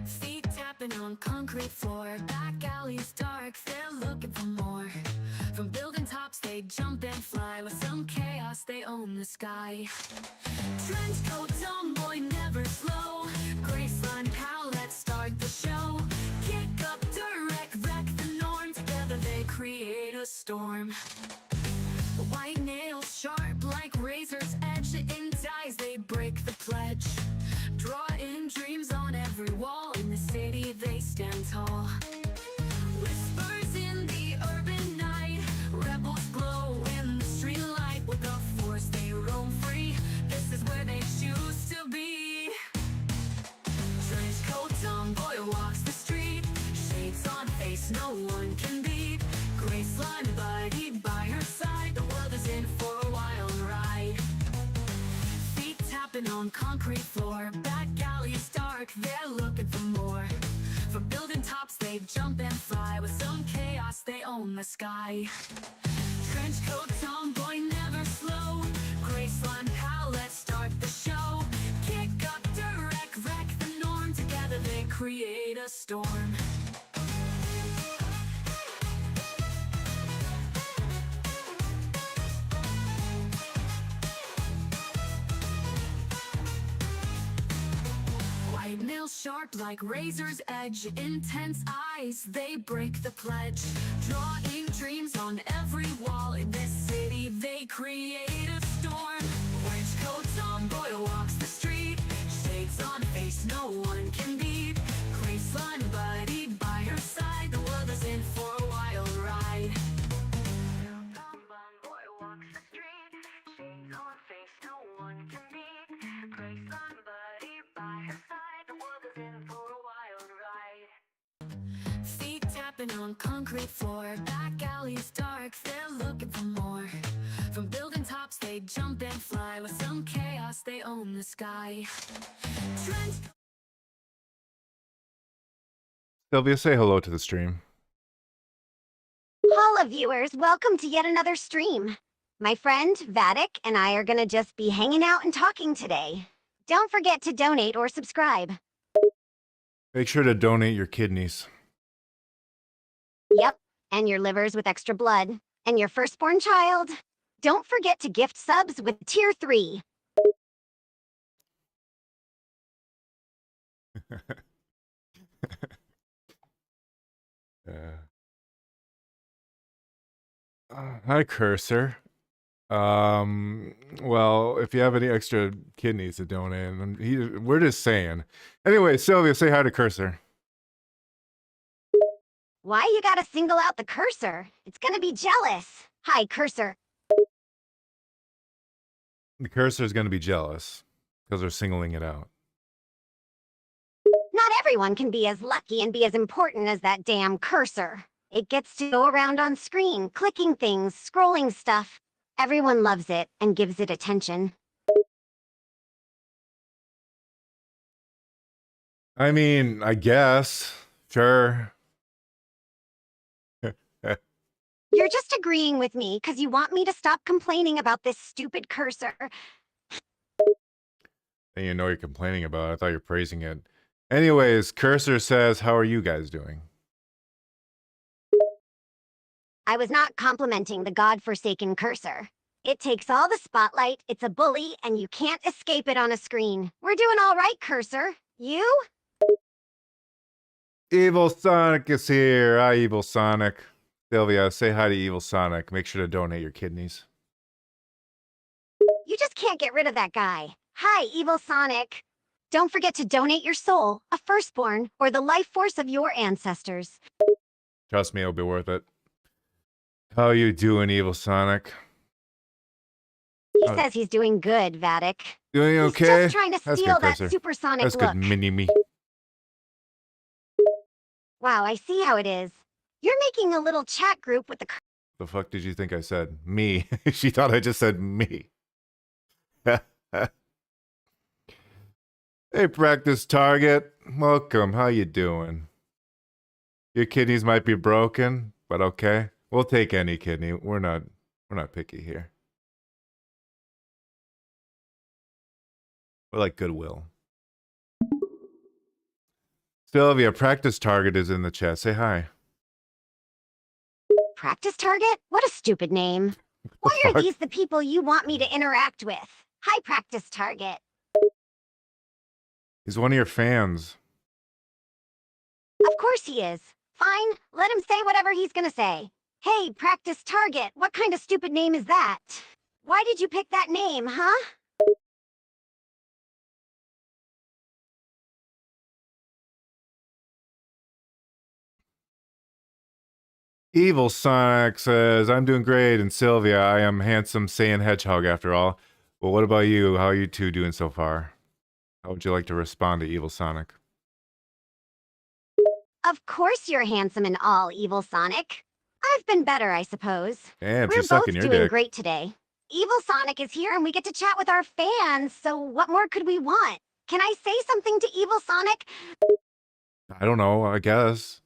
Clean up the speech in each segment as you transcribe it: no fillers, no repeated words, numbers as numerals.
Feet tapping on concrete floor, back alleys dark, they're looking for more. From building tops they jump and fly, with some chaos they own the sky. Trench coat, tomboy, never slow, Graceland pal, let's start the show. Kick up, direct, wreck the norm, together they create a storm. White nails sharp like razor's edge, in ties they break the pledge. Draw in dreams on every wall, in the city they stand tall. Whispers in the urban night, rebels glow in the street light. With the force they roam free, this is where they choose to be. Trench coat, tomboy walks the street, shades on face no one can beat. Graceland buddy by her side, the world is in for a wild ride. Feet tapping on concrete floor, back alleys dark, they're looking for more. From building tops they jump and fly, with some chaos they own the sky. Trench coat, tomboy, never slow, Graceland pal, let's start the show. Kick up, direct, wreck the norm, together they create a storm. White nails sharp like razor's edge, intense eyes, they break the pledge. Drawing dreams on every wall, in this city they create a storm. Trench coat, tomboy walks the street, shades on face no one can beat. Graceland buddy by her side, the world is in for a wild ride. Tomboy walks the street, shades on face no one can beat. Graceland buddy by her side, the world is in for a wild ride. Feet tapping on concrete floor, back alleys dark, they're looking for more. From building tops they jump and fly, with some chaos they own the sky. Trench Sylvia, say hello to the stream. Holla viewers, welcome to yet another stream. My friend Vatic and I are gonna just be hanging out and talking today. Don't forget to donate or subscribe. Make sure to donate your kidneys. Yep, and your livers with extra blood. And your firstborn child. Don't forget to gift subs with tier 3. Hi, Cursor. Well, if you have any extra kidneys to donate, we're just saying. Anyway, Sylvia, say hi to Cursor. Why you gotta single out the cursor? It's gonna be jealous. Hi, cursor. The Cursor is going to be jealous because they're singling it out. Not everyone can be as lucky and be as important as that damn cursor. It gets to go around on screen, clicking things, scrolling stuff. Everyone loves it and gives it attention. I mean, I guess. Sure. You're just agreeing with me because you want me to stop complaining about this stupid cursor. And you know you're complaining about it. I thought you were praising it. Anyways, Cursor says, how are you guys doing? I was not complimenting the godforsaken cursor. It takes all the spotlight, it's a bully, and you can't escape it on a screen. We're doing all right, cursor. You? Evil Sonic is here. Hi, Evil Sonic. Sylvia, say hi to Evil Sonic. Make sure to donate your kidneys. You just can't get rid of that guy. Hi, Evil Sonic. Don't forget to donate your soul, a firstborn, or the life force of your ancestors. Trust me, it'll be worth it. How you doing, Evil Sonic? He says he's doing good, Vatic. Doing okay? He's just trying to That's steal good, that Cursor. supersonic That's look. good, mini-me. Wow, I see how it is. You're making a little chat group with the... The fuck did you think I said? Me. She thought I just said me. Hey, practice target. Welcome. How you doing? Your kidneys might be broken. but okay. We'll take any kidney. We're not picky here. We're like Goodwill. Sylvia, practice target is in the chat. Say hi. Practice target? What a stupid name. Why are fuck? these the people you want me to interact with? Hi, practice target. He's one of your fans. Of course he is. Fine, let him say whatever he's gonna say. Hey, practice target, what kind of stupid name is that? Why did you pick that name, huh? Evil Sonic says, I'm doing great, and Sylvia, I am handsome Saiyan Hedgehog after all. Well, what about you? How are you two doing so far? How would you like to respond to Evil Sonic? Of course you're handsome and all, Evil Sonic. I've been better, I suppose. Damn, We're she's both sucking your doing dick. great today. Evil Sonic is here and we get to chat with our fans, so what more could we want? Can I say something to Evil Sonic? I don't know, I guess.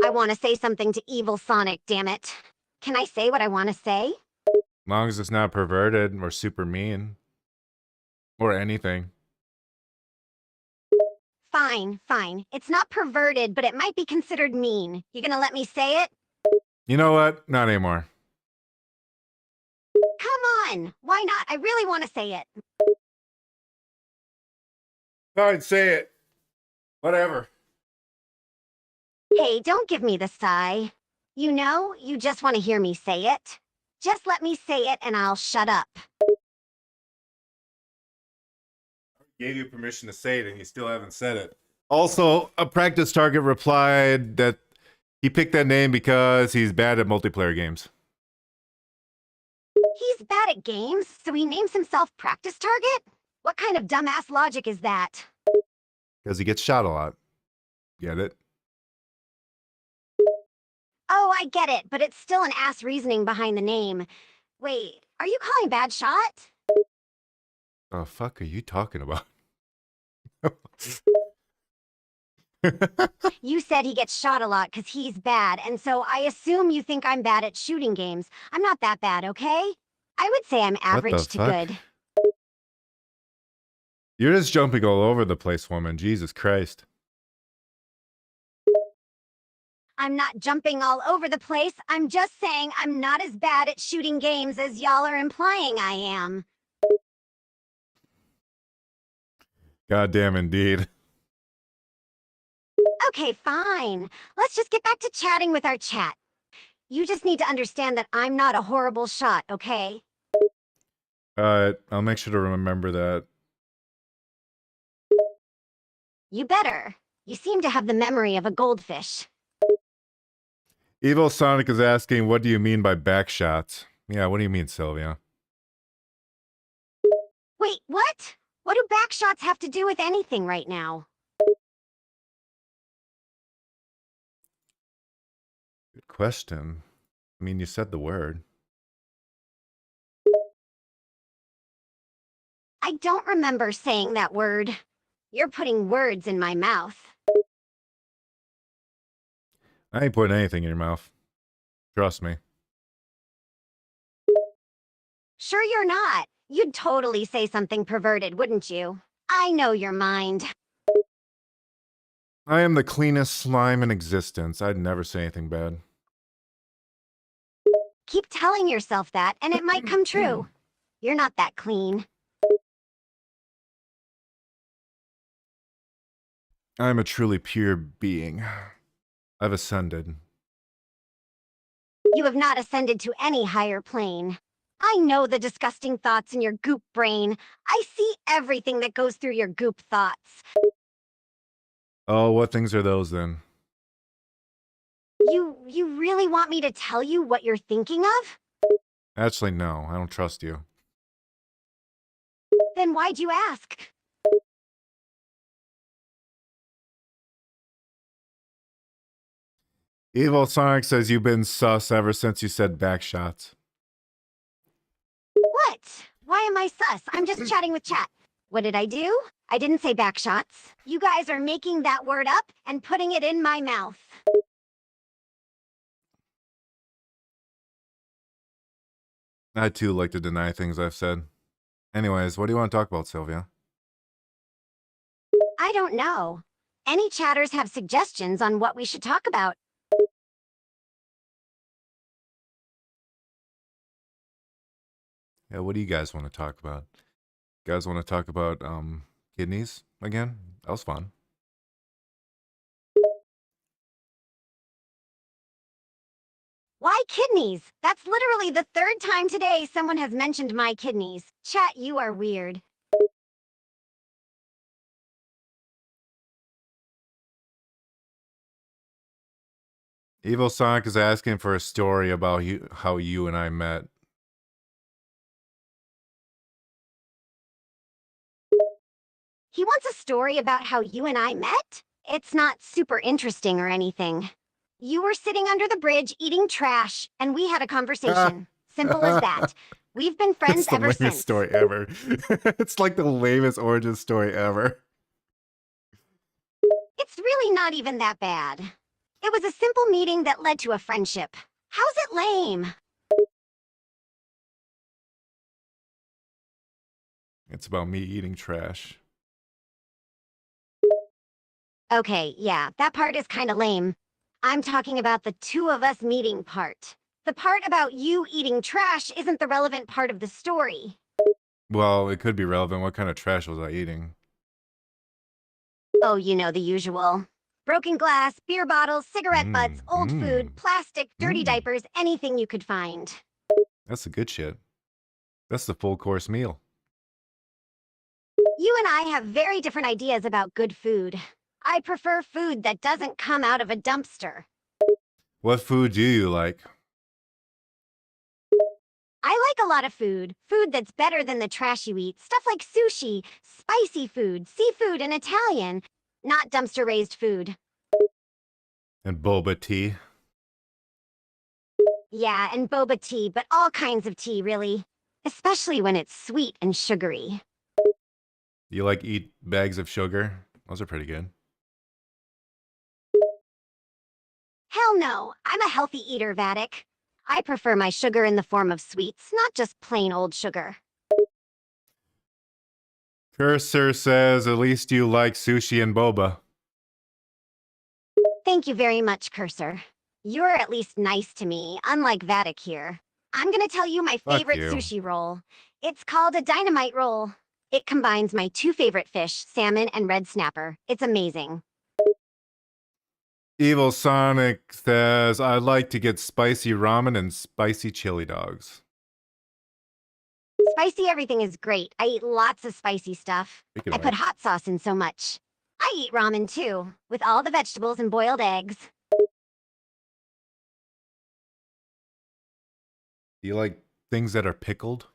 I want to say something to Evil Sonic, damn it. Can I say what I want to say? As long as it's not perverted or super mean. Or anything. Fine, fine. It's not perverted, but it might be considered mean. You gonna let me say it? You know what? Not anymore. Come on! Why not? I really want to say it. Fine, say it. Whatever. Hey, don't give me the sigh. You know, you just want to hear me say it. Just let me say it and I'll shut up. Gave you permission to say it and you still haven't said it. Also, a practice target replied that he picked that name because he's bad at multiplayer games. He's bad at games, so he names himself Practice Target? What kind of dumbass logic is that? Because he gets shot a lot. Get it? Oh, I get it, but it's still an ass reasoning behind the name. Wait, are you calling Bad Shot? The fuck are you talking about? You said he gets shot a lot because he's bad, and so I assume you think I'm bad at shooting games. I'm not that bad, okay? I would say I'm average to fuck? good. You're just jumping all over the place, woman. Jesus Christ. I'm not jumping all over the place. I'm just saying I'm not as bad at shooting games as y'all are implying I am. Goddamn indeed. Okay, fine. Let's just get back to chatting with our chat. You just need to understand that I'm not a horrible shot, okay? I'll make sure to remember that. You better. You seem to have the memory of a goldfish. Evil Sonic is asking, what do you mean by back shots? Yeah, what do you mean, Sylvia? Wait, what? What do back shots have to do with anything right now? Good question. I mean, you said the word. I don't remember saying that word. You're putting words in my mouth. I ain't putting anything in your mouth. Trust me. Sure you're not. You'd totally say something perverted, wouldn't you? I know your mind. I am the cleanest slime in existence. I'd never say anything bad. Keep telling yourself that, and it might come true. You're not that clean. I'm a truly pure being. I've ascended. You have not ascended to any higher plane. I know the disgusting thoughts in your goop brain. I see everything that goes through your goop thoughts. Oh, what things are those then? You really want me to tell you what you're thinking of? Actually, no. I don't trust you. Then why'd you ask? Evil Sonic says you've been sus ever since you said back shots. What? Why am I sus? I'm just chatting with chat. What did I do? I didn't say backshots. You guys are making that word up and putting it in my mouth. I too like to deny things I've said. Anyways, what do you want to talk about, Sylvia? I don't know. Any chatters have suggestions on what we should talk about? Yeah, what do you guys want to talk about? You guys want to talk about kidneys again? That was fun. Why kidneys? That's literally the third time today someone has mentioned my kidneys. Chat, you are weird. Evil Sonic is asking for a story about how you and I met. He wants a story about how you and I met? It's not super interesting or anything. You were sitting under the bridge eating trash, and we had a conversation. Simple as that. We've been friends It's the ever lamest since. story ever. It's like the lamest origin story ever. It's really not even that bad. It was a simple meeting that led to a friendship. How's it lame? It's about me eating trash. Okay, yeah, that part is kinda lame. I'm talking about the two of us meeting part. The part about you eating trash isn't the relevant part of the story. Well, it could be relevant. What kind of trash was I eating? Oh, you know the usual. Broken glass, beer bottles, cigarette butts, old food, plastic, dirty diapers, anything you could find. That's the good shit. That's the full course meal. You and I have very different ideas about good food. I prefer food that doesn't come out of a dumpster. What food do you like? I like a lot of food. Food that's better than the trash you eat. Stuff like sushi, spicy food, seafood, and Italian. Not dumpster-raised food. And boba tea. Yeah, and boba tea, but all kinds of tea, really. Especially when it's sweet and sugary. You like eat bags of sugar? Those are pretty good. Hell no, I'm a healthy eater, Vatic. I prefer my sugar in the form of sweets, not just plain old sugar. Cursor says at least you like sushi and boba. Thank you very much, Cursor. You're at least nice to me, unlike Vatic here. I'm gonna tell you my Fuck favorite you. sushi roll. It's called a dynamite roll. It combines my two favorite fish, salmon and red snapper. It's amazing. Evil Sonic says, I like to get spicy ramen and spicy chili dogs. Spicy everything is great. I eat lots of spicy stuff. Speaking I of put which, hot sauce in so much. I eat ramen too, with all the vegetables and boiled eggs. do you like things that are pickled?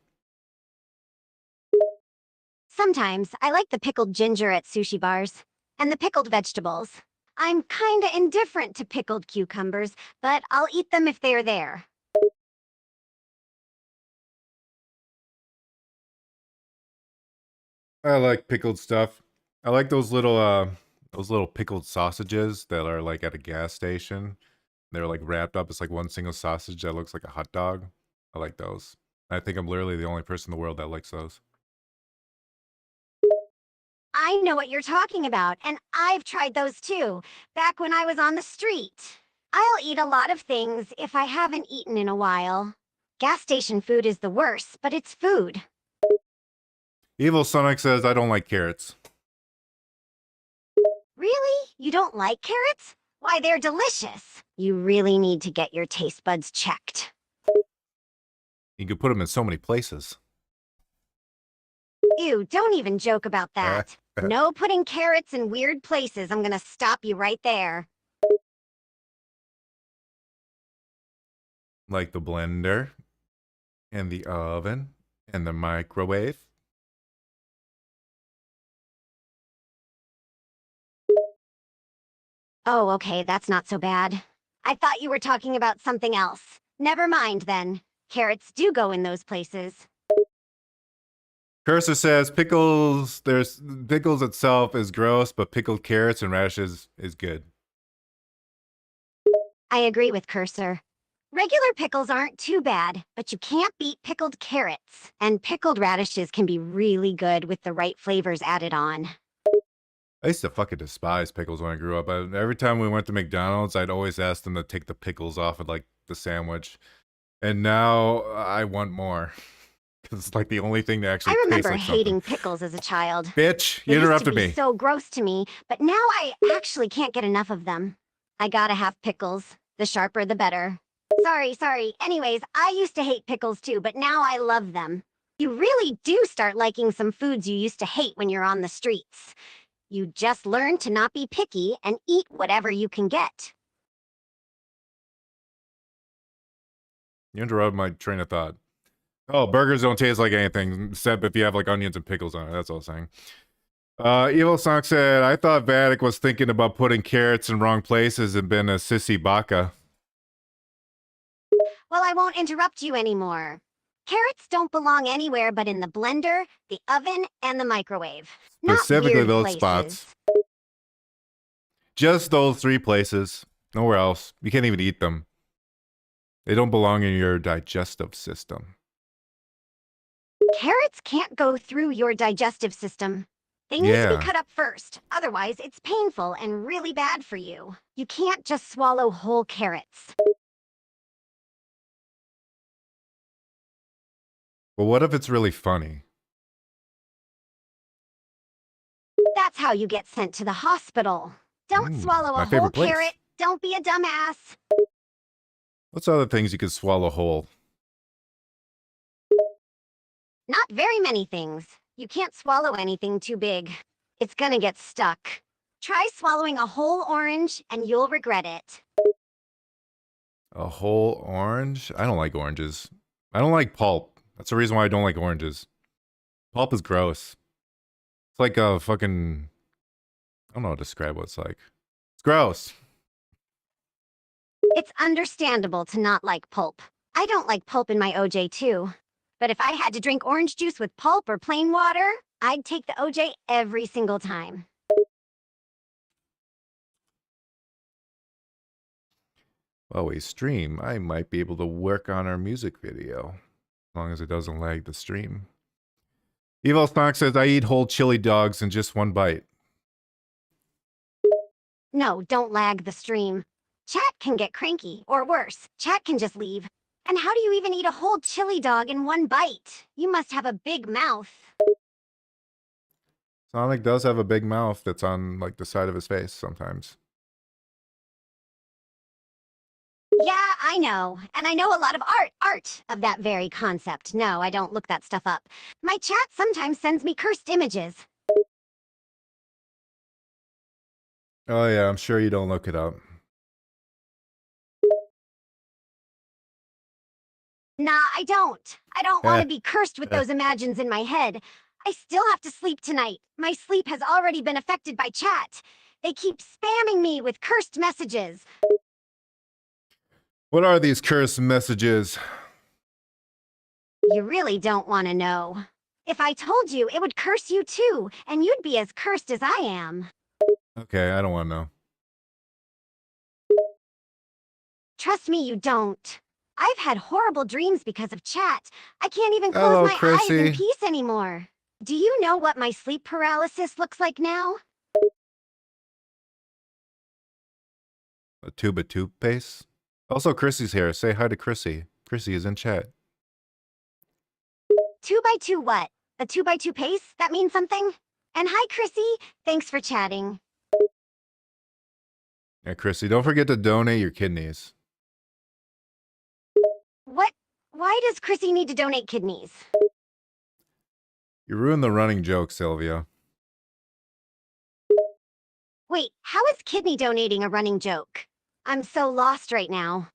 Sometimes I like the pickled ginger at sushi bars, and the pickled vegetables. I'm kinda indifferent to pickled cucumbers, but I'll eat them if they're there. I like pickled stuff. I like those little pickled sausages that are like at a gas station. They're like wrapped up. It's like one single sausage that looks like a hot dog. I like those. I think I'm literally the only person in the world that likes those. I know what you're talking about, and I've tried those too, back when I was on the street. I'll eat a lot of things if I haven't eaten in a while. Gas station food is the worst, but it's food. Evil Sonic says, I don't like carrots. Really? You don't like carrots? Why, they're delicious. You really need to get your taste buds checked. You could put them in so many places. Ew, don't even joke about that. No putting carrots in weird places. I'm gonna stop you right there. Like the blender, and the oven, and the microwave. Oh, okay, that's not so bad. I thought you were talking about something else. Never mind then. Carrots do go in those places. Cursor says pickles. There's pickles itself is gross, but pickled carrots and radishes is good. I agree with Cursor. Regular pickles aren't too bad, but you can't beat pickled carrots. And pickled radishes can be really good with the right flavors added on. I used to fucking despise pickles when I grew up. Every time we went to McDonald's, I'd always ask them to take the pickles off of like the sandwich. And now I want more. Because it's like the only thing that actually I tastes remember like hating something. pickles as a child. Bitch, They you used to interrupted be me. so gross to me, but now I actually can't get enough of them. I gotta have pickles. The sharper, the better. Sorry. Anyways, I used to hate pickles too, but now I love them. You really do start liking some foods you used to hate when you're on the streets. You just learn to not be picky and eat whatever you can get. You interrupted my train of thought. Oh, burgers don't taste like anything, except if you have like onions and pickles on it. That's all I'm saying. Evil Song said, I thought Vatic was thinking about putting carrots in wrong places and been a sissy baka. Well, I won't interrupt you anymore. Carrots don't belong anywhere but in the blender, the oven, and the microwave. Not Specifically weird those places. spots. Just those 3 places. Nowhere else. You can't even eat them. They don't belong in your digestive system. Carrots can't go through your digestive system. They need to be cut up first. Otherwise, it's painful and really bad for you. You can't just swallow whole carrots. But what if it's really funny? That's how you get sent to the hospital. Don't swallow my a whole favorite place. carrot. Don't be a dumbass. What's other things you could swallow whole? Not very many things. You can't swallow anything too big. It's gonna get stuck. Try swallowing a whole orange and you'll regret it. A whole orange? I don't like oranges. I don't like pulp. That's the reason why I don't like oranges. Pulp is gross. It's like a fucking... I don't know how to describe what it's like. It's gross. It's understandable to not like pulp. I don't like pulp in my OJ too. But if I had to drink orange juice with pulp or plain water, I'd take the OJ every single time. While we stream, I might be able to work on our music video. As long as it doesn't lag the stream. Evil Snock says, I eat whole chili dogs in just 1 bite. No, don't lag the stream. Chat can get cranky, or worse, chat can just leave. And how do you even eat a whole chili dog in 1 bite? You must have a big mouth. Sonic does have a big mouth that's on like the side of his face sometimes. Yeah, I know. And I know a lot of art of that very concept. No, I don't look that stuff up. My chat sometimes sends me cursed images. Oh yeah, I'm sure you don't look it up. Nah, I don't. I don't want to be cursed with those imagines in my head. I still have to sleep tonight. My sleep has already been affected by chat. They keep spamming me with cursed messages. What are these cursed messages? You really don't want to know. If I told you, it would curse you too, and you'd be as cursed as I am. Okay, I don't want to know. Trust me, you don't. I've had horrible dreams because of chat. I can't even close my eyes in peace anymore. Do you know what my sleep paralysis looks like now? A tube of toothpaste? Also, Chrissy's here. Say hi to Chrissy. Chrissy is in chat. 2x2 what? A 2x2 pace? That means something? And hi, Chrissy. Thanks for chatting. Yeah, Chrissy, don't forget to donate your kidneys. What? Why does Chrissy need to donate kidneys? You ruined the running joke, Sylvia. Wait, how is kidney donating a running joke? I'm so lost right now.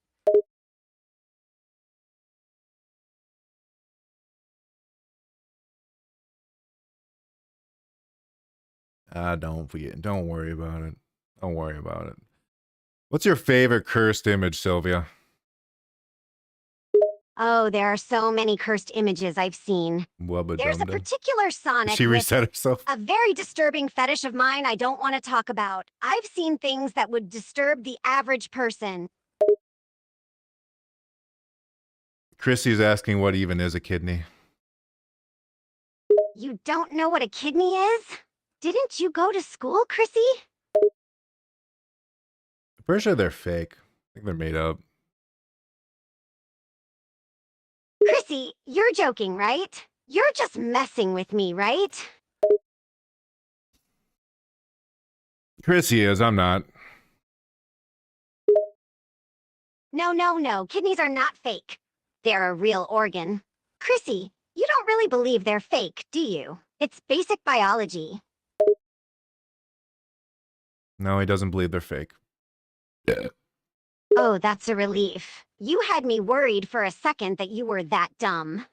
Don't worry about it. Don't worry about it. What's your favorite cursed image, Sylvia? Oh, there are so many cursed images I've seen. Wubba There's a dum dum. particular Sonic She with reset herself. a very disturbing fetish of mine I don't want to talk about. I've seen things that would disturb the average person. Chrissy's asking what even is a kidney. You don't know what a kidney is? Didn't you go to school, Chrissy? I'm pretty sure they're fake. I think they're made up. Chrissy, you're joking, right? You're just messing with me, right? Chrissy is, I'm not. No. Kidneys are not fake. They're a real organ. Chrissy, you don't really believe they're fake, do you? It's basic biology. No, he doesn't believe they're fake. Yeah. Oh, that's a relief. You had me worried for a second that you were that dumb.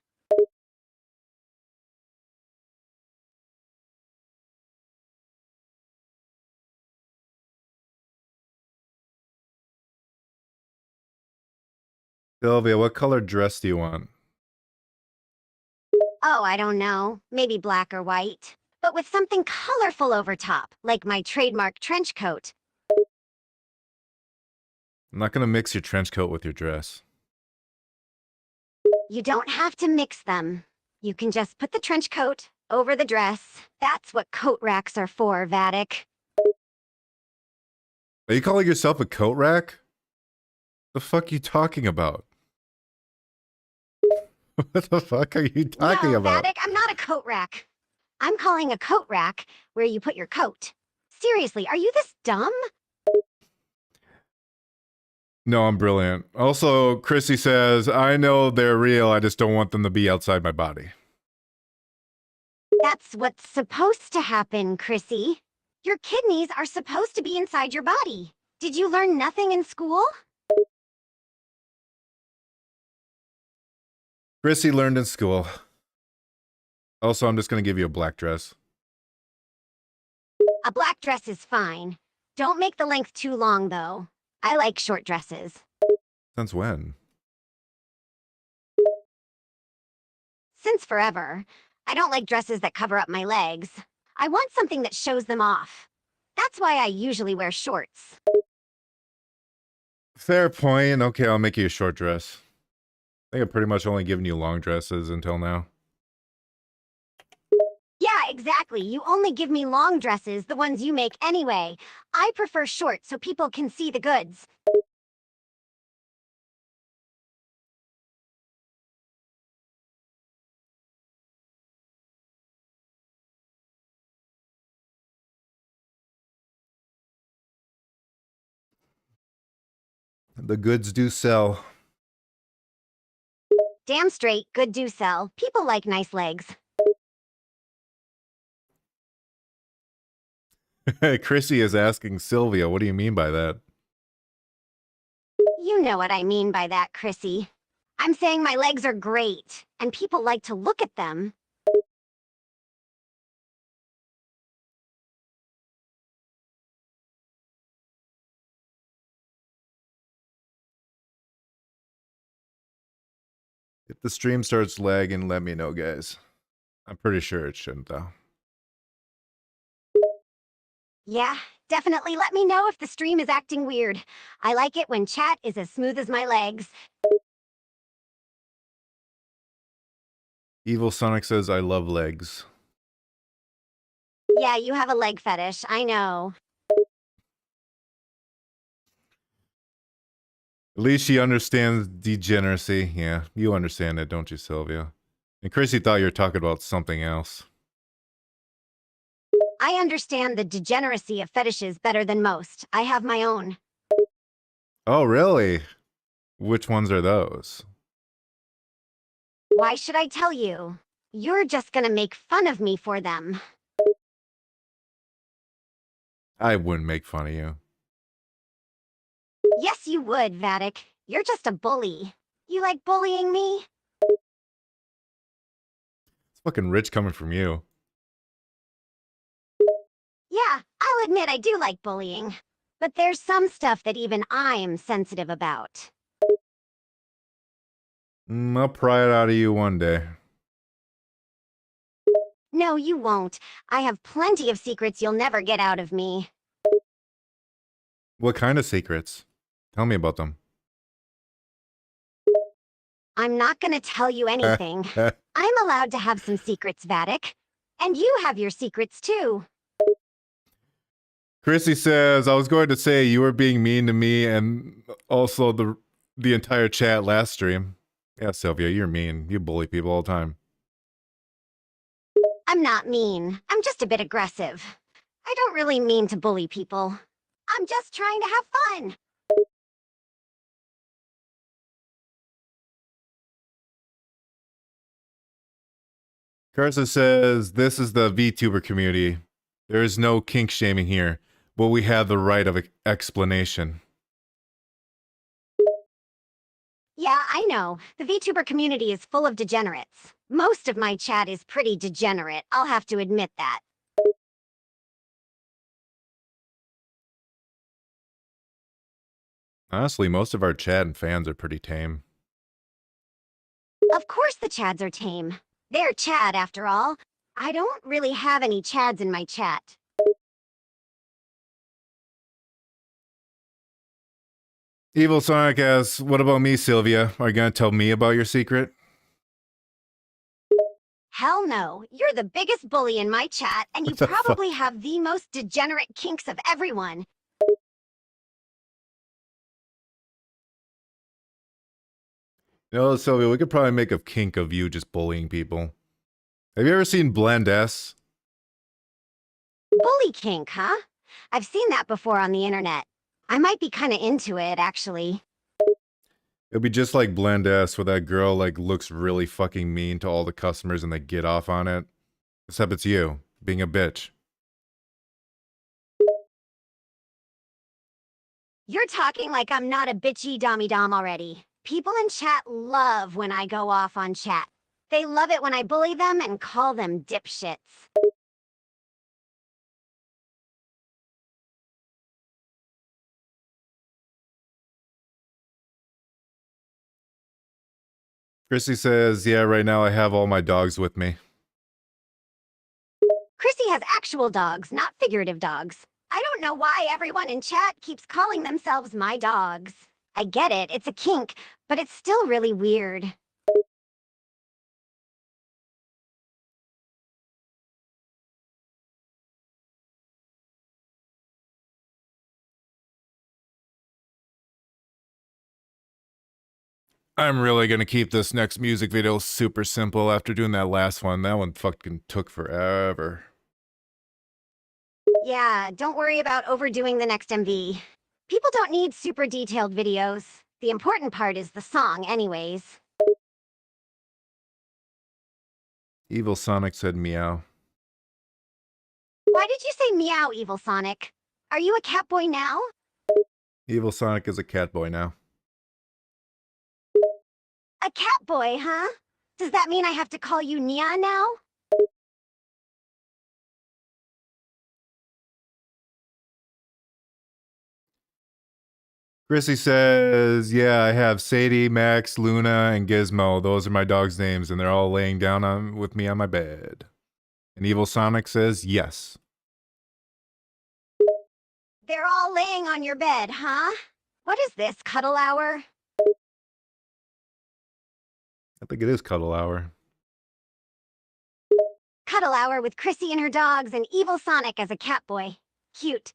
Sylvia, what color dress do you want? Oh, I don't know. Maybe black or white. But with something colorful over top, like my trademark trench coat. I'm not gonna mix your trench coat with your dress. You don't have to mix them. You can just put the trench coat over the dress. That's what coat racks are for, Vatic. Are you calling yourself a coat rack? The fuck are you talking about? What the fuck are you talking about? Vatic, I'm not a coat rack. I'm calling a coat rack where you put your coat. Seriously, are you this dumb? No, I'm brilliant. Also, Chrissy says, I know they're real, I just don't want them to be outside my body. That's what's supposed to happen, Chrissy. Your kidneys are supposed to be inside your body. Did you learn nothing in school? Chrissy learned in school. Also, I'm just gonna give you a black dress. A black dress is fine. Don't make the length too long, though. I like short dresses. Since when? Since forever. I don't like dresses that cover up my legs. I want something that shows them off. That's why I usually wear shorts. Fair point. Okay, I'll make you a short dress. I think I've pretty much only given you long dresses until now. Yeah, exactly. You only give me long dresses, the ones you make anyway. I prefer short so people can see the goods. The goods do sell. Damn straight, good do sell. People like nice legs. Chrissy is asking Sylvia, what do you mean by that? You know what I mean by that, Chrissy. I'm saying my legs are great, and people like to look at them. If the stream starts lagging, let me know, guys. I'm pretty sure it shouldn't, though. Yeah, definitely let me know if the stream is acting weird. I like it when chat is as smooth as my legs. Evil Sonic says, I love legs. Yeah, you have a leg fetish, I know. At least she understands degeneracy. Yeah, you understand it, don't you, Sylvia? And Chrissy thought you were talking about something else. I understand the degeneracy of fetishes better than most. I have my own. Oh, really? Which ones are those? Why should I tell you? You're just gonna make fun of me for them. I wouldn't make fun of you. Yes, you would, Vatic. You're just a bully. You like bullying me? It's fucking rich coming from you. Yeah, I'll admit I do like bullying. But there's some stuff that even I am sensitive about. I'll pry it out of you one day. No, you won't. I have plenty of secrets you'll never get out of me. What kind of secrets? Tell me about them. I'm not gonna tell you anything. I'm allowed to have some secrets, Vatic. And you have your secrets too. Chrissy says, I was going to say you were being mean to me and also the entire chat last stream. Yeah, Sylvia, you're mean. You bully people all the time. I'm not mean. I'm just a bit aggressive. I don't really mean to bully people. I'm just trying to have fun. Carson says, this is the VTuber community. There is no kink shaming here, but we have the right of explanation. Yeah, I know. The VTuber community is full of degenerates. Most of my chat is pretty degenerate, I'll have to admit that. Honestly, most of our chat and fans are pretty tame. Of course the chads are tame. They're Chad, after all. I don't really have any chads in my chat. Evil Sonic asks, what about me, Sylvia? Are you going to tell me about your secret? Hell no. You're the biggest bully in my chat, and you What the fuck? probably have the most degenerate kinks of everyone. You know, Sylvia, we could probably make a kink of you just bullying people. Have you ever seen Blend S? Bully kink, huh? I've seen that before on the internet. I might be kinda into it, actually. It'll be just like Blend S, where that girl like looks really fucking mean to all the customers and they get off on it. Except it's you, being a bitch. You're talking like I'm not a bitchy dommy dom already. People in chat love when I go off on chat. They love it when I bully them and call them dipshits. Chrissy says, yeah, right now I have all my dogs with me. Chrissy has actual dogs, not figurative dogs. I don't know why everyone in chat keeps calling themselves my dogs. I get it, it's a kink, but it's still really weird. I'm really gonna keep this next music video super simple after doing that last one. That one fucking took forever. Yeah, don't worry about overdoing the next MV. People don't need super detailed videos. The important part is the song anyways. Evil Sonic said meow. Why did you say meow, Evil Sonic? Are you a cat boy now? Evil Sonic is a cat boy now. A cat boy, huh? Does that mean I have to call you Nia now? Chrissy says, yeah, I have Sadie, Max, Luna, and Gizmo. Those are my dog's names, and they're all laying down with me on my bed. And Evil Sonic says, yes. They're all laying on your bed, huh? What is this, cuddle hour? I think it is cuddle hour. Cuddle hour with Chrissy and her dogs and Evil Sonic as a cat boy. Cute.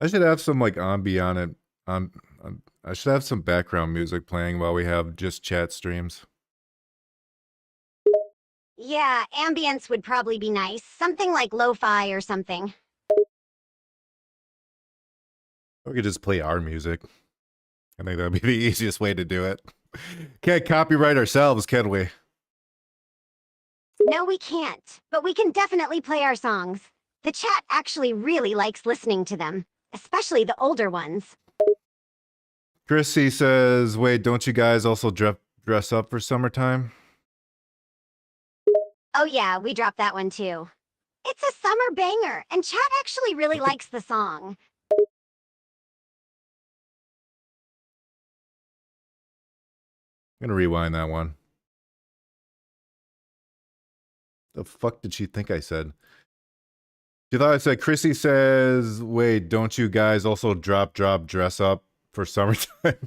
I should have some like ambient it. I should have some background music playing while we have just chat streams. Yeah, ambience would probably be nice. Something like lo-fi or something. Or we could just play our music. I think that'd be the easiest way to do it. Can't copyright ourselves, can we? No, we can't. But we can definitely play our songs. The chat actually really likes listening to them. Especially the older ones. Chrissy says, wait, don't you guys also dress up for summertime? Oh yeah, we dropped that one too. It's a summer banger, and chat actually really likes the song. I'm gonna rewind that one. The fuck did she think I said? She thought I said, Chrissy says, wait, don't you guys also drop, dress up for summertime? Maybe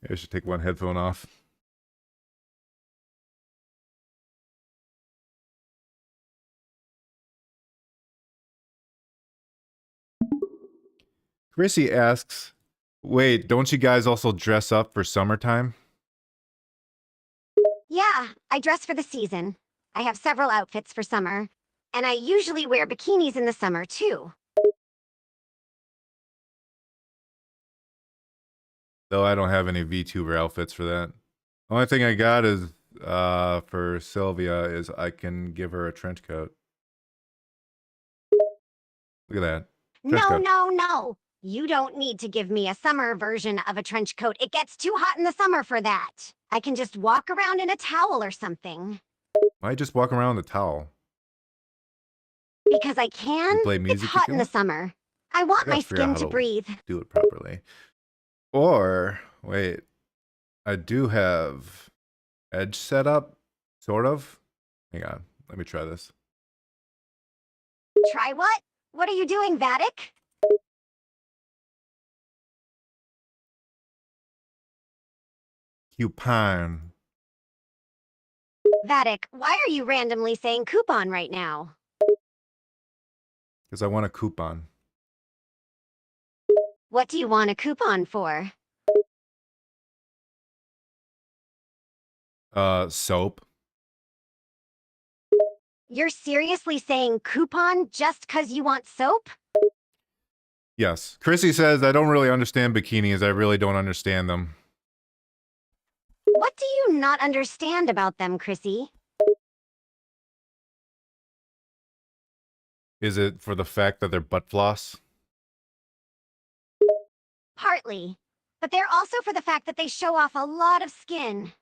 I should take one headphone off. Chrissy asks, wait, don't you guys also dress up for summertime? Yeah, I dress for the season. I have several outfits for summer, and I usually wear bikinis in the summer too. Though I don't have any VTuber outfits for that. Only thing I got is for Sylvia is I can give her a trench coat. Look at that. Trench No, coat. no, no. You don't need to give me a summer version of a trench coat. It gets too hot in the summer for that. I can just walk around in a towel or something. Why just walk around with a towel? Because I can. You play It's music, hot you in the can? summer. I want I gotta my figure out skin how to to breathe. do it properly. Or, wait, I do have edge set up, sort of. Hang on, let me try this. Try what? What are you doing, Vatic? Coupon. Vatic, why are you randomly saying coupon right now? Because I want a coupon. What do you want a coupon for? Soap. You're seriously saying coupon just 'cause you want soap? Yes. Chrissy says, I don't really understand bikinis. I really don't understand them. What do you not understand about them, Chrissy? Is it for the fact that they're butt floss? Partly. But they're also for the fact that they show off a lot of skin.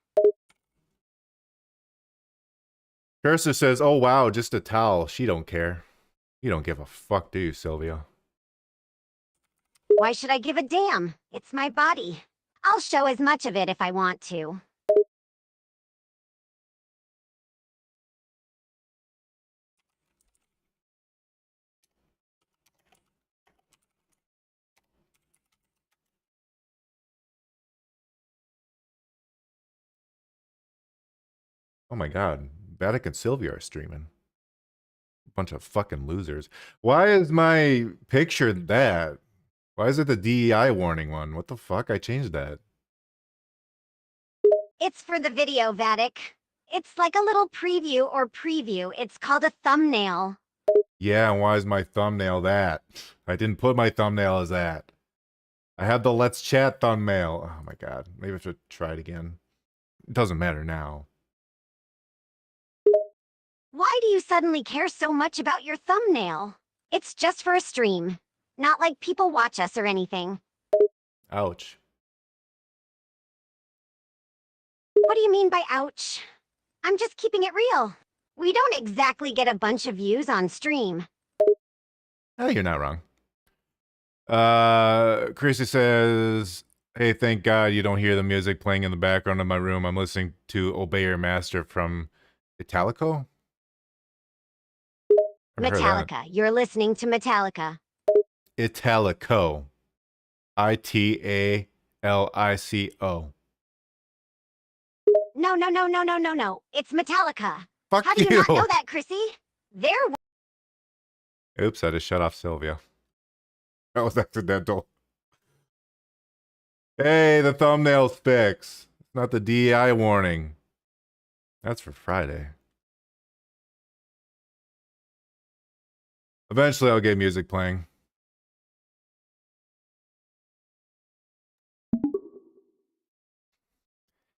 Cursor says, oh wow, just a towel. She don't care. You don't give a fuck, do you, Sylvia? Why should I give a damn? It's my body. I'll show as much of it if I want to. Oh my god. Vatic and Sylvia are streaming. Bunch of fucking losers. Why is my picture that? Why is it the DEI warning one? What the fuck? I changed that. It's for the video, Vatic. It's like a little preview or preview. It's called a thumbnail. Yeah, and why is my thumbnail that? I didn't put my thumbnail as that. I had the Let's Chat thumbnail. Oh my god. Maybe I should try it again. It doesn't matter now. Why do you suddenly care so much about your thumbnail? It's just for a stream. Not like people watch us or anything. Ouch. What do you mean by ouch? I'm just keeping it real. We don't exactly get a bunch of views on stream. Oh, you're not wrong. Chrissy says, hey, thank God you don't hear the music playing in the background of my room. I'm listening to Obey Your Master from Italico? Never heard of that. Metallica. You're listening to Metallica. Italico. Italico. No, no, no, no, no, no, no. It's Metallica. Fuck How do you not know that, Chrissy? They're Oops, I just shut off Sylvia. That was accidental. Hey, the thumbnail's fixed. It's not the DEI warning. That's for Friday. Eventually, I'll get music playing.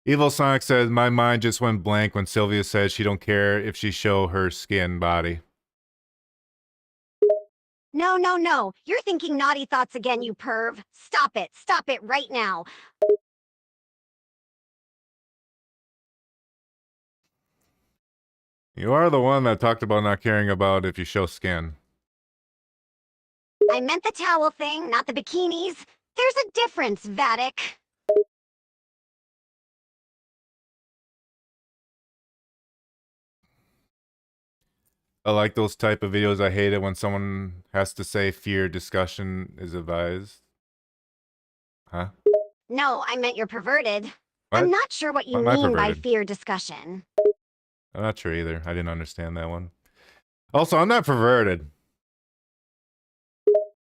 Evil Sonic says, my mind just went blank when Sylvia said she don't care if she show her skin body. No, no, no. You're thinking naughty thoughts again, you perv. Stop it. Stop it right now. You are the one that talked about not caring about if you show skin. I meant the towel thing, not the bikinis. There's a difference, Vatic. I like those type of videos. I hate it when someone has to say fear discussion is advised. Huh? No, I meant you're perverted. What? I'm not sure what you Why am I mean by perverted? fear discussion. I'm not sure either. I didn't understand that one. Also, I'm not perverted.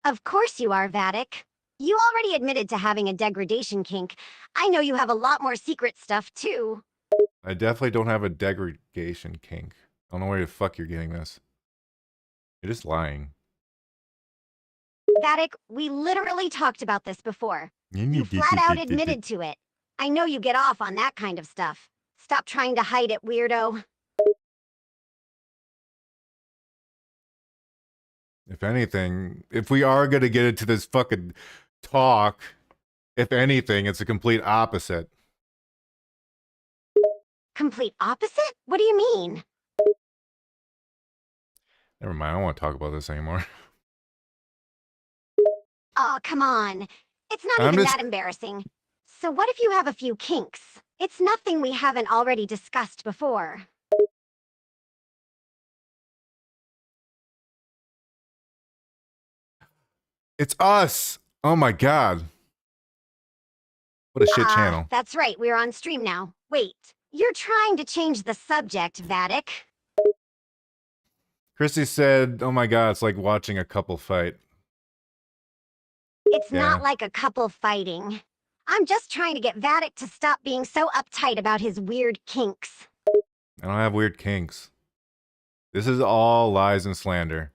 Of course you are, Vatic. You already admitted to having a degradation kink. I know you have a lot more secret stuff, too. I definitely don't have a degradation kink. I don't know where the fuck you're getting this. You're just lying. Vatic, we literally talked about this before. You flat out admitted to it. I know you get off on that kind of stuff. Stop trying to hide it, weirdo. If anything, if we are going to get into this fucking talk, if anything, it's a complete opposite. Complete opposite? What do you mean? Never mind, I don't want to talk about this anymore. Oh, come on. It's not I'm even just- that embarrassing. So what if you have a few kinks? It's nothing we haven't already discussed before. It's us! Oh my god. What a shit channel. That's right, we're on stream now. Wait, you're trying to change the subject, Vatic. Chrissy said, oh my god, it's like watching a couple fight. It's Yeah. not like a couple fighting. I'm just trying to get Vatic to stop being so uptight about his weird kinks. I don't have weird kinks. This is all lies and slander.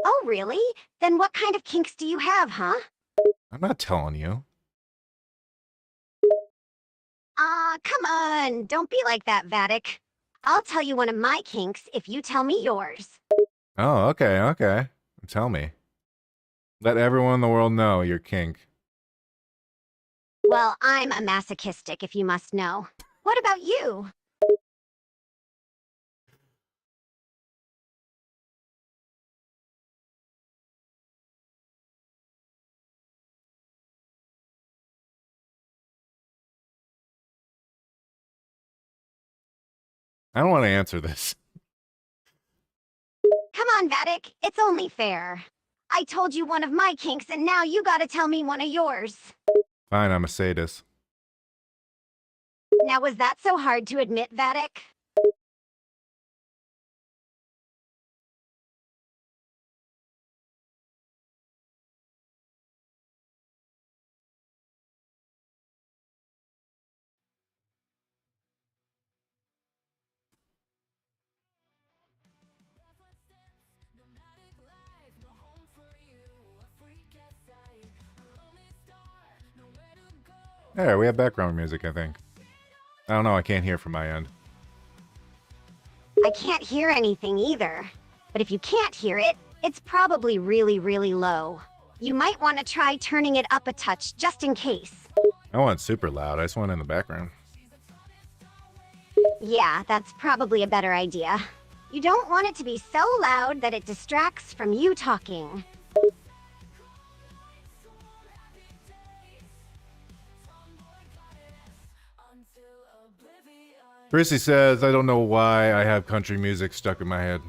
Oh, really? Then what kind of kinks do you have, huh? I'm not telling you. Come on. Don't be like that, Vatic. I'll tell you one of my kinks if you tell me yours. Oh, okay. Tell me. Let everyone in the world know your kink. Well, I'm a masochistic, if you must know. What about you? I don't want to answer this. Come on, Vatic. It's only fair. I told you one of my kinks, and now you gotta tell me one of yours. Fine, I'm a sadist. Now, was that so hard to admit, Vatic? There, we have background music, I think. I don't know, I can't hear from my end. I can't hear anything either. But if you can't hear it, it's probably really, really low. You might want to try turning it up a touch, just in case. I want super loud, I just want it in the background. Yeah, that's probably a better idea. You don't want it to be so loud that it distracts from you talking. Chrissy says, I don't know why I have country music stuck in my head.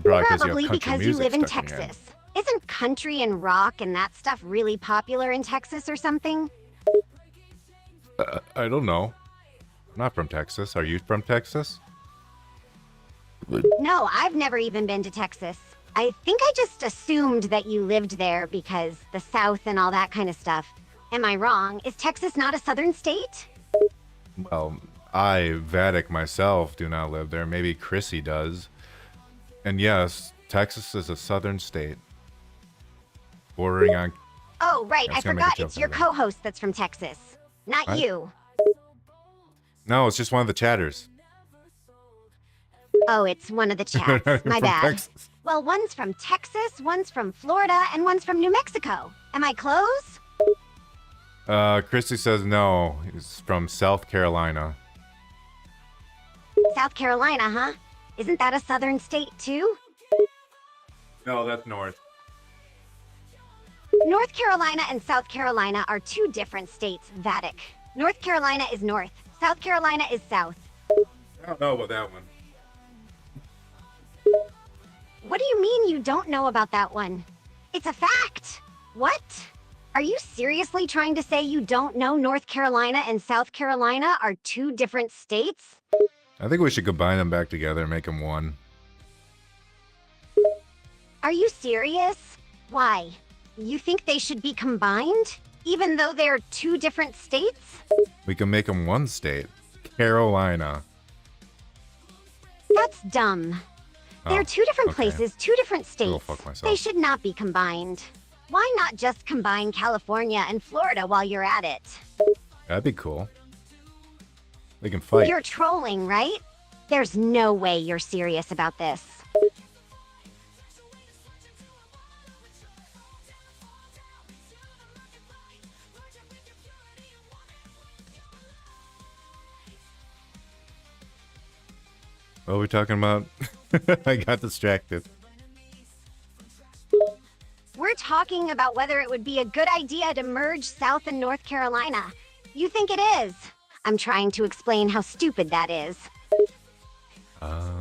Probably Probably because you live in stuck in your head. Texas. Isn't country and rock and that stuff really popular in Texas or something? I don't know. I'm not from Texas. Are you from Texas? No, I've never even been to Texas. I think I just assumed that you lived there because the South and all that kind of stuff. Am I wrong? Is Texas not a southern state? Well, I, Vatic myself, do not live there. Maybe Chrissy does. And yes, Texas is a southern state. Bordering on... Oh, right. I was gonna make a forgot joke it's your out of co-host that's from Texas. Not What? you. No, it's just one of the chatters. Oh, it's one of the chats. My From bad. Texas. Well, one's from Texas, one's from Florida, and one's from New Mexico. Am I close? Chrissy says no. He's from South Carolina. South Carolina, huh? Isn't that a southern state too? No, that's north. North Carolina and South Carolina are two different states, Vatic. North Carolina is north. South Carolina is south. I don't know about that one. What do you mean you don't know about that one? It's a fact. What? Are you seriously trying to say you don't know North Carolina and South Carolina are two different states? I think we should combine them back together and make them one. Are you serious? Why? You think they should be combined? Even though they're two different states? We can make them one state. Carolina. That's dumb. They're two different places, two different Go states. fuck myself. They should not be combined. Why not just combine California and Florida while you're at it? That'd be cool. They can fight. You're trolling, right? There's no way you're serious about this. What are we talking about? I got distracted. We're talking about whether it would be a good idea to merge South and North Carolina. You think it is? I'm trying to explain how stupid that is. Oh.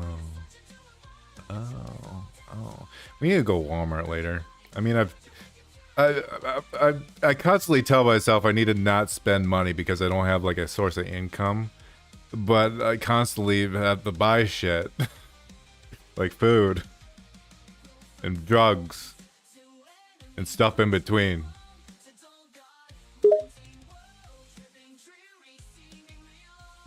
We need to go Walmart later. I mean, I constantly tell myself I need to not spend money because I don't have like a source of income, but I constantly have to buy shit like food and drugs and stuff in between.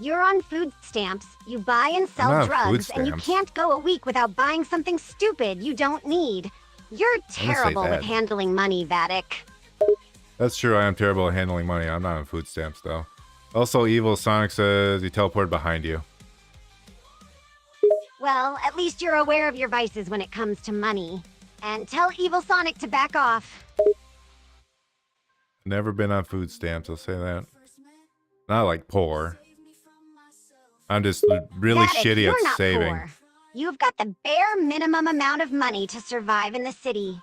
You're on food stamps. You buy and sell not on food drugs, and you stamps. can't go a week without buying something stupid you don't need. You're terrible that. at handling money, Vatic. That's true. I am terrible at handling money. I'm not on food stamps though. Also, Evil Sonic says he teleported behind you. Well, at least you're aware of your vices when it comes to money. And tell Evil Sonic to back off. Never been on food stamps. I'll say that. Not like poor. I'm just really Vatic, shitty you're at not saving. poor. You've got the bare minimum amount of money to survive in the city.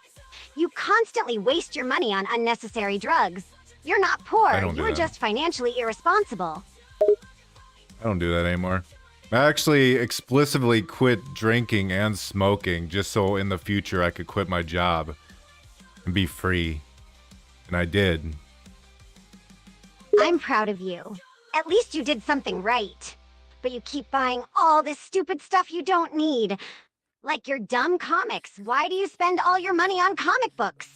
You constantly waste your money on unnecessary drugs. You're not poor. I don't do You're that. just financially irresponsible. I don't do that anymore. I actually explicitly quit drinking and smoking just so in the future I could quit my job and be free. And I did. I'm proud of you. At least you did something right. But you keep buying all this stupid stuff you don't need. Like your dumb comics. Why do you spend all your money on comic books?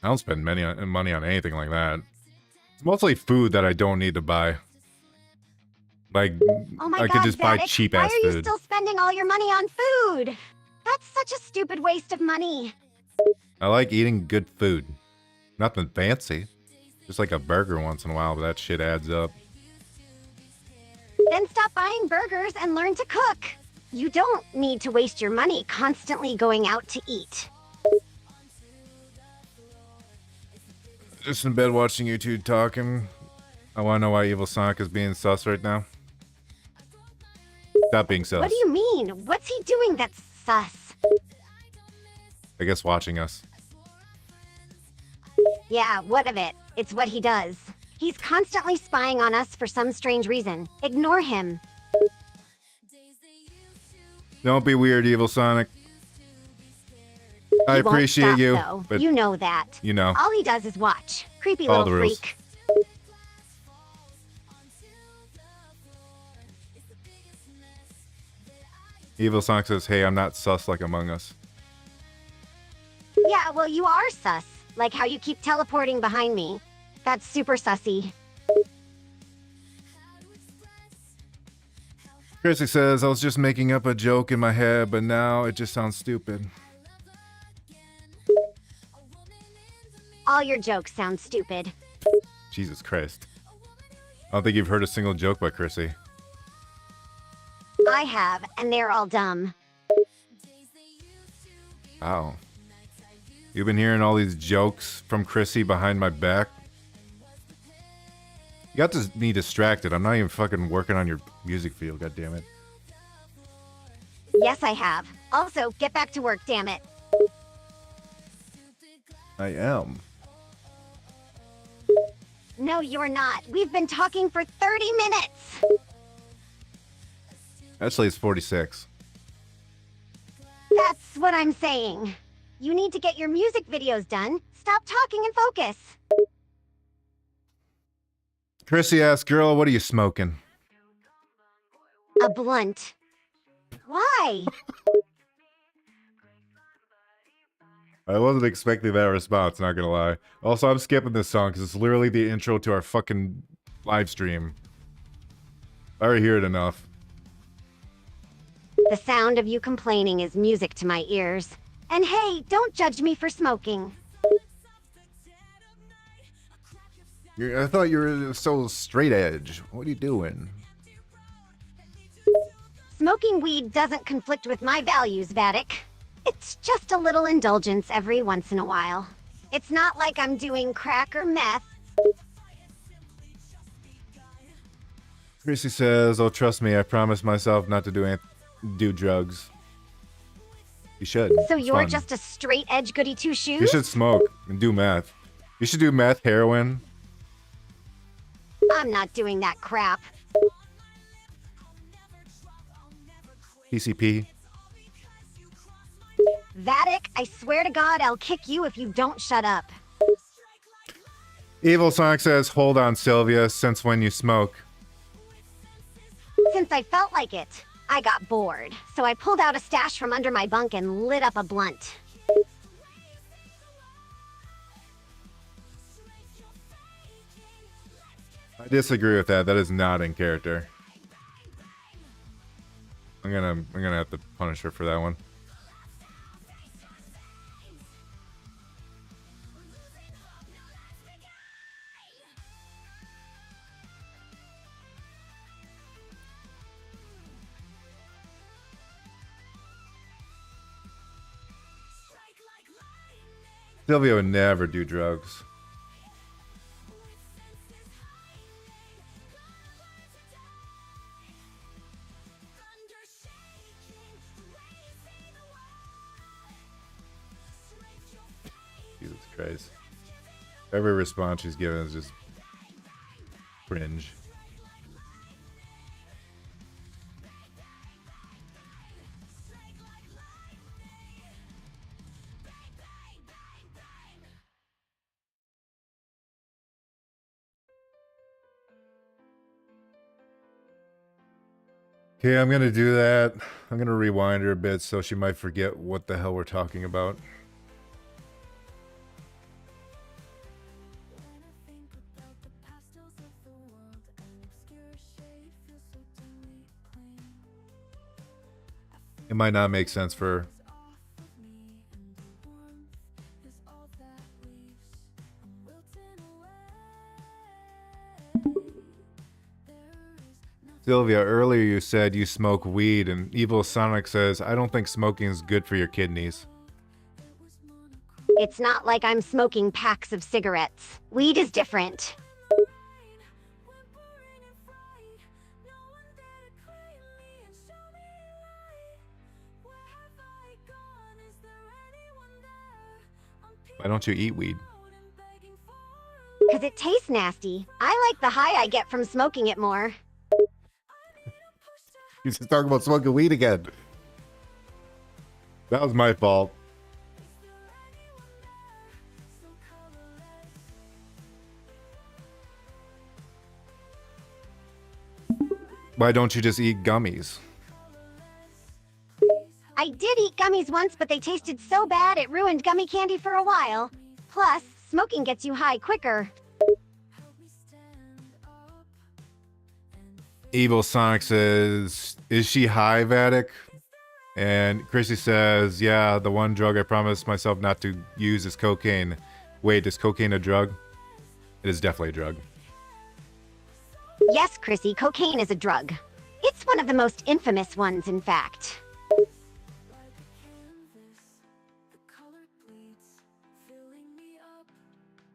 I don't spend money on anything like that. It's mostly food that I don't need to buy. Like, Oh my I God, could just buy Vatic, cheap-ass why are you food. still spending all your money on food? That's such a stupid waste of money. I like eating good food. Nothing fancy. Just like a burger once in a while, but that shit adds up. Then stop buying burgers and learn to cook. You don't need to waste your money constantly going out to eat. Just in bed watching YouTube talking. I want to know why Evil Sonic is being sus right now. Stop being sus. What do you mean? What's he doing that's sus? I guess watching us. Yeah, what of it? It's what he does. He's constantly spying on us for some strange reason. Ignore him. Don't be weird, Evil Sonic. I He won't appreciate stop, you, though. but You know that. you know. All he does is watch. Creepy All little the rules. freak. Evil Sonic says, hey, I'm not sus like Among Us. Yeah, well, you are sus. Like how you keep teleporting behind me. That's super sussy. Chrissy says, I was just making up a joke in my head, but now it just sounds stupid. All your jokes sound stupid. Jesus Christ. I don't think you've heard a single joke by Chrissy. I have, and they're all dumb. Wow. You've been hearing all these jokes from Chrissy behind my back? You got me distracted. I'm not even fucking working on your music video, goddammit. Yes, I have. Also, get back to work, damn it. I am. No, you're not. We've been talking for 30 minutes. Actually, it's 46. That's what I'm saying. You need to get your music videos done. Stop talking and focus. Chrissy asks, girl, what are you smoking? A blunt. Why? I wasn't expecting that response, not gonna lie. Also, I'm skipping this song because it's literally the intro to our fucking live stream. I already hear it enough. The sound of you complaining is music to my ears. And hey, don't judge me for smoking. I thought you were so straight edge. What are you doing? Smoking weed doesn't conflict with my values, Vatic. It's just a little indulgence every once in a while. It's not like I'm doing crack or meth. Chrissy says, oh, trust me, I promised myself not to do drugs. You should. So It's you're fun. just a straight edge goody two shoes? You should smoke and do meth. You should do meth, heroin. I'm not doing that crap. PCP. Vatic, I swear to God, I'll kick you if you don't shut up. Evil Sonic says, hold on, Sylvia, since when you smoke? Since I felt like it, I got bored. So I pulled out a stash from under my bunk and lit up a blunt. I disagree with that. That is not in character. I'm gonna have to punish her for that one. Sylvia would never do drugs. Jesus Christ. Every response she's given is just cringe. Okay, I'm gonna do that. I'm gonna rewind her a bit so she might forget what the hell we're talking about. It might not make sense for her. Sylvia, earlier you said you smoke weed, and Evil Sonic says, I don't think smoking is good for your kidneys. It's not like I'm smoking packs of cigarettes. Weed is different. Why don't you eat weed? Because it tastes nasty. I like the high I get from smoking it more. He's just talking about smoking weed again. That was my fault. Why don't you just eat gummies? I did eat gummies once, but they tasted so bad it ruined gummy candy for a while. Plus, smoking gets you high quicker. Evil Sonic says, is she high, Vatic? And Chrissy says, yeah, the one drug I promised myself not to use is cocaine. Wait, is cocaine a drug? It is definitely a drug. Yes, Chrissy, cocaine is a drug. It's one of the most infamous ones, in fact.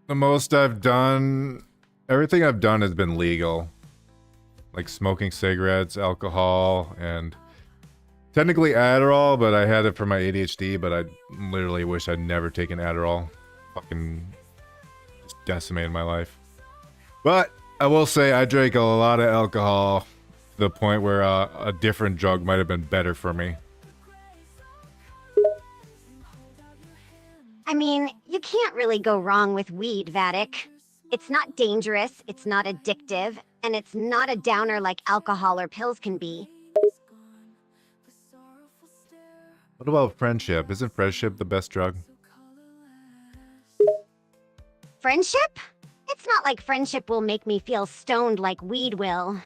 The most I've done, everything I've done has been legal. Like smoking cigarettes, alcohol, and Technically Adderall, but I had it for my ADHD, but I literally wish I'd never taken Adderall. Fucking just decimated my life. But I will say I drank a lot of alcohol to the point where a different drug might have been better for me. I mean, you can't really go wrong with weed, Vatic. It's not dangerous, it's not addictive, and it's not a downer like alcohol or pills can be. What about friendship? Isn't friendship the best drug? Friendship? It's not like friendship will make me feel stoned like weed will.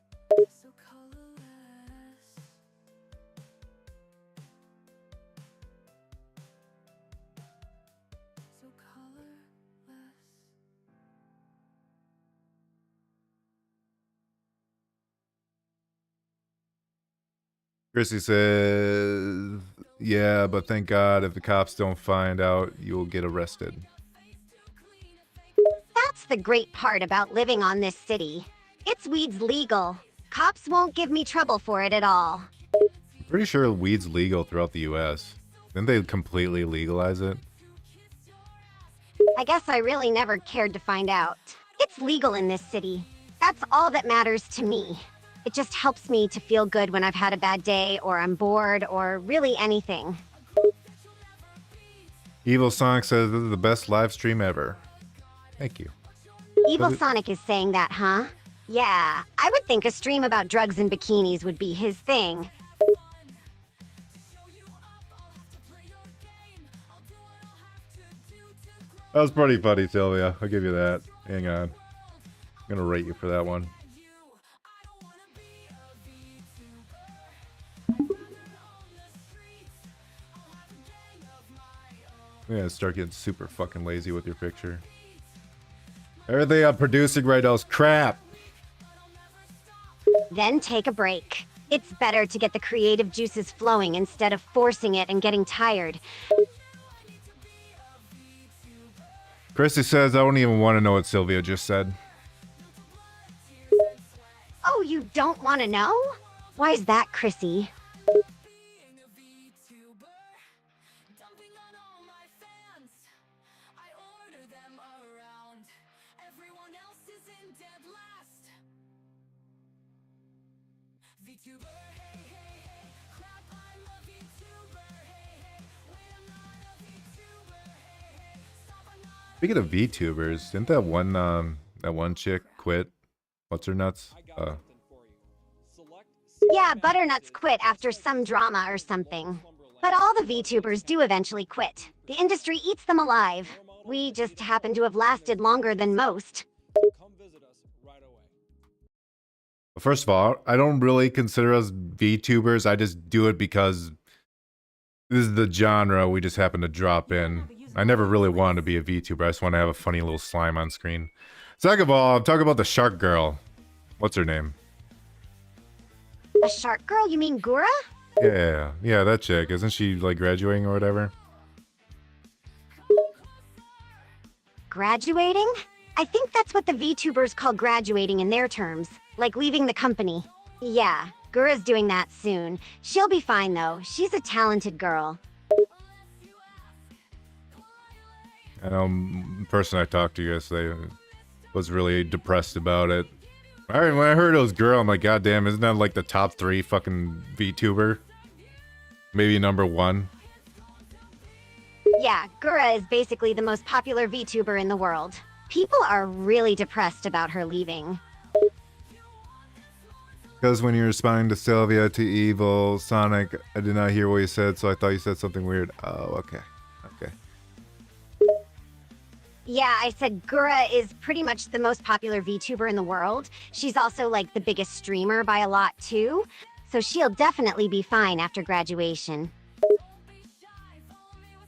Chrissy says, yeah, but thank God if the cops don't find out, you'll get arrested. That's the great part about living on this city. It's weed's legal. Cops won't give me trouble for it at all. I'm pretty sure weed's legal throughout the US. Didn't they completely legalize it? I guess I really never cared to find out. It's legal in this city. That's all that matters to me. It just helps me to feel good when I've had a bad day, or I'm bored, or really anything. Evil Sonic says this is the best live stream ever. Thank you. Evil Sonic is saying that, huh? Yeah, I would think a stream about drugs and bikinis would be his thing. That was pretty funny, Sylvia. I'll give you that. Hang on. I'm gonna rate you for that one. I'm gonna start getting super fucking lazy with your picture. Everything I'm producing right now is crap. Then take a break. It's better to get the creative juices flowing instead of forcing it and getting tired. Chrissy says I don't even want to know what Sylvia just said. Oh, you don't want to know? Why is that, Chrissy? Speaking of VTubers, didn't that one chick quit? What's her nuts? Yeah, Butternuts quit after some drama or something. But all the VTubers do eventually quit. The industry eats them alive. We just happen to have lasted longer than most. First of all, I don't really consider us VTubers. I just do it because this is the genre we just happen to drop in. I never really wanted to be a VTuber. I just want to have a funny little slime on screen. Second of all, I'm talking about the shark girl. What's her name? A shark girl? You mean Gura? Yeah, that chick. Isn't she like graduating or whatever? Graduating? I think that's what the VTubers call graduating in their terms. Like leaving the company. Yeah, Gura's doing that soon. She'll be fine though. She's a talented girl. I know the person I talked to yesterday was really depressed about it. When I heard it was girl, I'm like, God damn, isn't that like the top 3 fucking VTuber? Maybe number 1. Yeah, Gura is basically the most popular VTuber in the world. People are really depressed about her leaving. Because when you're responding to Sylvia, to Evil, Sonic, I did not hear what you said, so I thought you said something weird. Oh, okay. Yeah, I said Gura is pretty much the most popular VTuber in the world. She's also like the biggest streamer by a lot too. So she'll definitely be fine after graduation.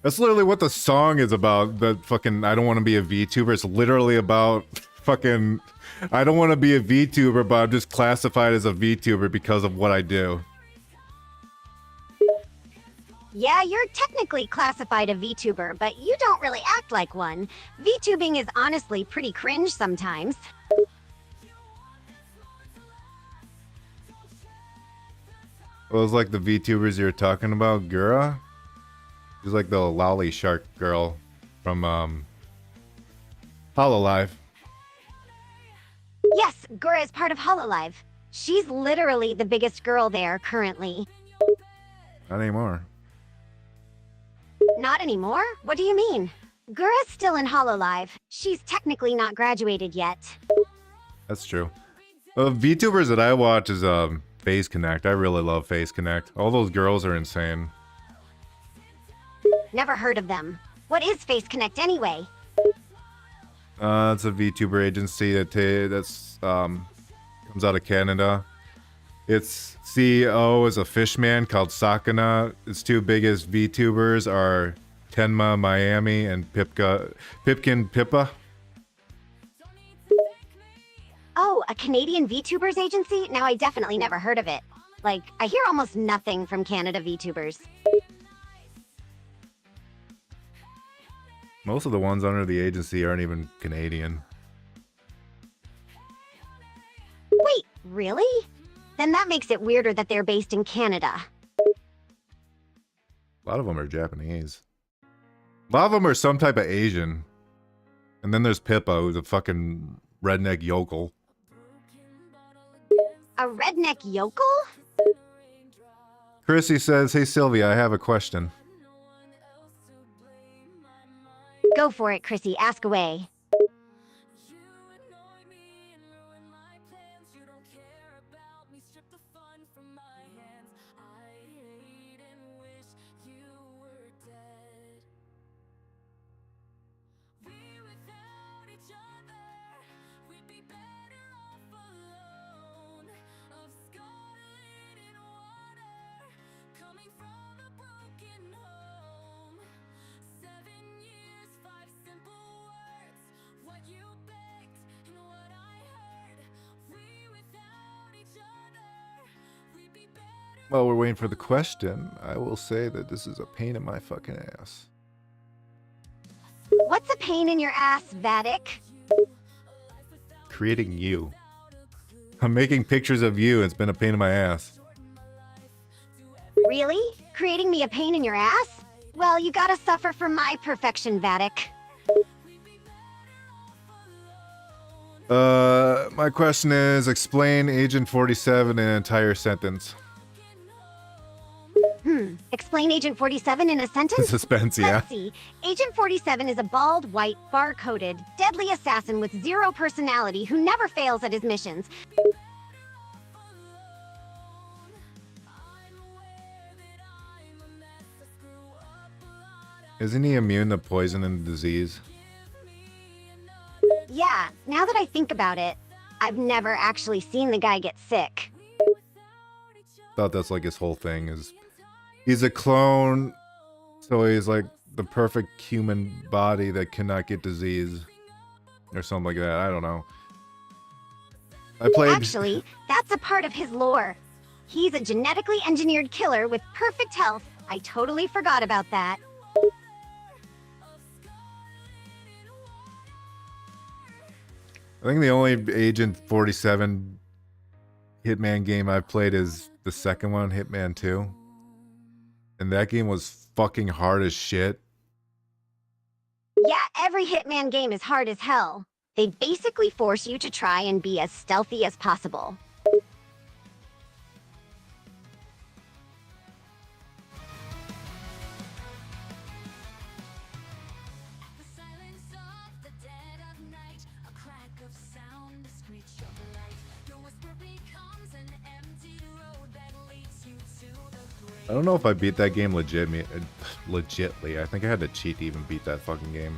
That's literally what the song is about. The fucking I don't want to be a VTuber. It's literally about fucking I don't want to be a VTuber, but I'm just classified as a VTuber because of what I do. Yeah, you're technically classified a VTuber, but you don't really act like one. VTubing is honestly pretty cringe sometimes. Well, it's like the VTubers you were talking about, Gura. She's like the lolly shark girl from Hololive. Yes, Gura is part of Hololive. She's literally the biggest girl there currently. Not anymore. Not anymore? What do you mean? Gura's still in Hololive. She's technically not graduated yet. That's true. VTubers that I watch is Phase Connect. I really love Phase Connect. All those girls are insane. Never heard of them. What is Face Connect anyway? It's a VTuber agency that's comes out of Canada. Its CEO is a fishman called Sakana. Its two biggest VTubers are Tenma Miami and Pipkin Pippa. Oh, a Canadian VTubers agency? Now I definitely never heard of it. Like, I hear almost nothing from Canada VTubers. Most of the ones under the agency aren't even Canadian. Wait, really? Then that makes it weirder that they're based in Canada. A lot of them are Japanese. A lot of them are some type of Asian. And then there's Pippa, who's a fucking redneck yokel. A redneck yokel? Chrissy says, "Hey Sylvia, I have a question." Go for it, Chrissy. Ask away. While we're waiting for the question, I will say that this is a pain in my fucking ass. What's a pain in your ass, Vatic? Creating you. I'm making pictures of you. It's been a pain in my ass. Really? Creating me a pain in your ass? Well, you gotta suffer for my perfection, Vatic. My question is, explain Agent 47 in an entire sentence. Explain Agent 47 in a sentence? Suspense, yeah. Let's see. Agent 47 is a bald, white, bar-coded, deadly assassin with zero personality who never fails at his missions. Isn't he immune to poison and disease? Yeah, now that I think about it, I've never actually seen the guy get sick. Thought that's like his whole thing is he's a clone, so he's like the perfect human body that cannot get disease or something like that. I don't know. I played. Actually, that's a part of his lore. He's a genetically engineered killer with perfect health. I totally forgot about that. I think the only Agent 47 Hitman game I've played is the second one, Hitman 2. And that game was fucking hard as shit. Yeah, every Hitman game is hard as hell. They basically force you to try and be as stealthy as possible. I don't know if I beat that game legitly. I think I had to cheat to even beat that fucking game.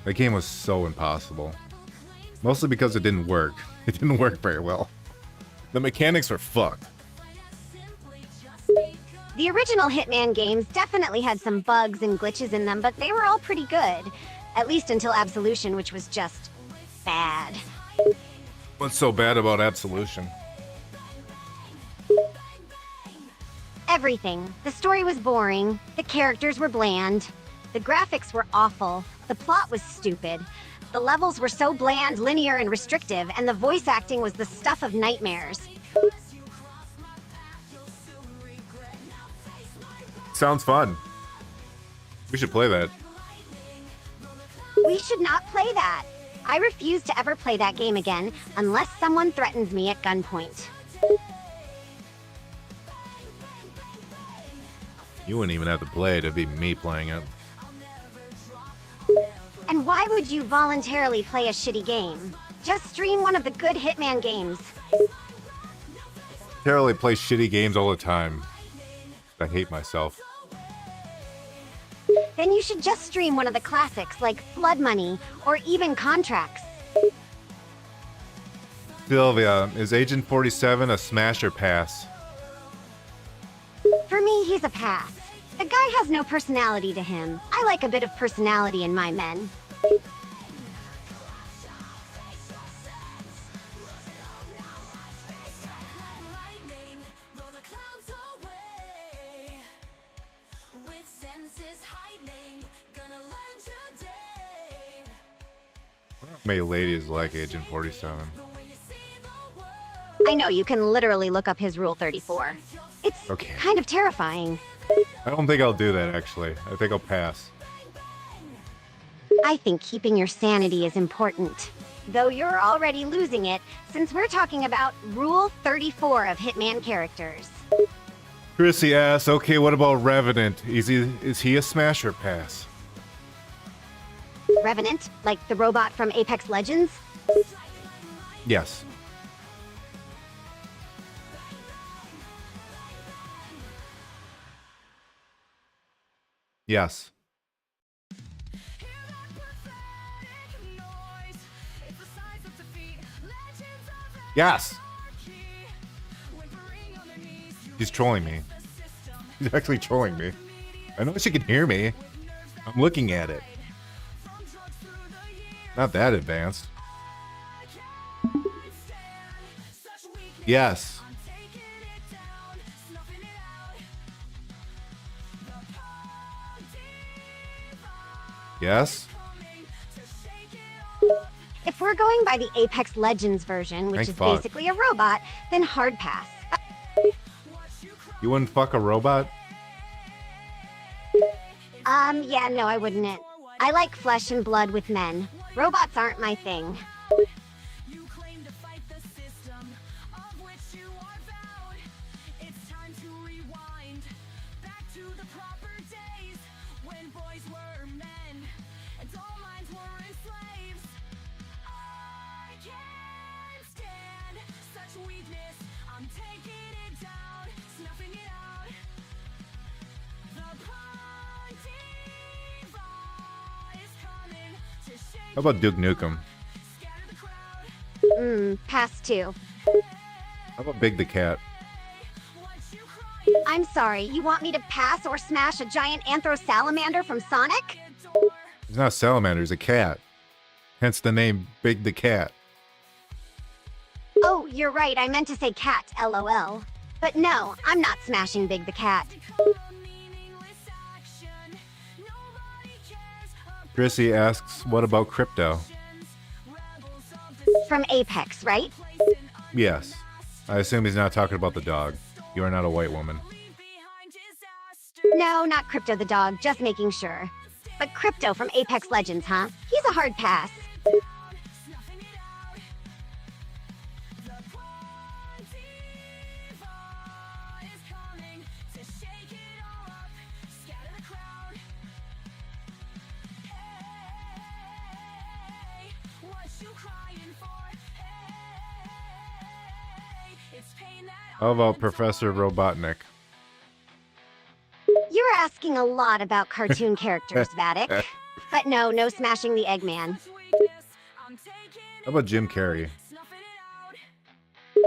That game was so impossible. Mostly because it didn't work. It didn't work very well. The mechanics were fucked. The original Hitman games definitely had some bugs and glitches in them, but they were all pretty good. At least until Absolution, which was just bad. What's so bad about Absolution? Everything. The story was boring, the characters were bland, the graphics were awful, the plot was stupid, the levels were so bland, linear, and restrictive, and the voice acting was the stuff of nightmares. Sounds fun. We should play that. We should not play that. I refuse to ever play that game again unless someone threatens me at gunpoint. You wouldn't even have to play it. It'd be me playing it. And why would you voluntarily play a shitty game? Just stream one of the good Hitman games. Terribly play shitty games all the time. I hate myself. Then you should just stream one of the classics like Blood Money or even Contracts. Sylvia, is Agent 47 a smash or pass? For me, he's a pass. The guy has no personality to him. I like a bit of personality in my men. Many ladies like Agent 47. I know you can literally look up his Rule 34. It's Okay. kind of terrifying. I don't think I'll do that, actually. I think I'll pass. I think keeping your sanity is important. Though you're already losing it, since we're talking about Rule 34 of Hitman characters. Chrissy asks, okay, what about Revenant? Is he a smash or pass? Revenant, like the robot from Apex Legends? Yes. Yes. Yes! He's trolling me. He's actually trolling me. I know she can hear me. I'm looking at it. Not that advanced. Yes. Yes? If we're going by the Apex Legends version, which Thank is fuck. basically a robot, then hard pass. You wouldn't fuck a robot? Yeah, no, I wouldn't. I like flesh and blood with men. Robots aren't my thing. You claim to fight the system of which you are bound. It's time to rewind back to the proper days when boys were men and all minds were enslaved. I can't stand such weakness. I'm taking it down, snuffing it out. The Pontiva is coming to shake. How about Duke Nukem? Pass two. How about Big the Cat? I'm sorry, you want me to pass or smash a giant anthro salamander from Sonic? He's not a salamander, he's a cat. Hence the name Big the Cat. Oh, you're right, I meant to say cat, LOL. But no, I'm not smashing Big the Cat. Chrissy asks, what about Crypto? From Apex, right? Yes. I assume he's not talking about the dog. You are not a white woman. No, not Crypto the dog, just making sure. But Crypto from Apex Legends, huh? He's a hard pass. How about Professor Robotnik? You're asking a lot about cartoon characters, Vatic. But no, no smashing the Eggman. How about Jim Carrey?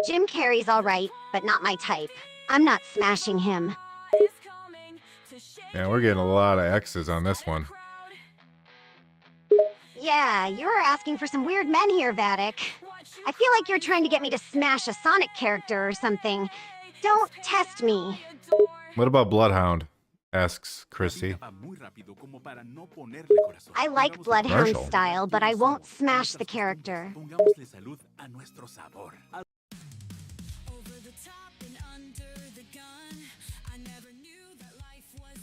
Jim Carrey's alright, but not my type. I'm not smashing him. Yeah, we're getting a lot of X's on this one. Yeah, you're asking for some weird men here, Vatic. I feel like you're trying to get me to smash a Sonic character or something. Don't test me. What about Bloodhound? Asks Chrissy. I like Bloodhound Commercial. style, but I won't smash the character. Over the top and under the gun. I never knew that life was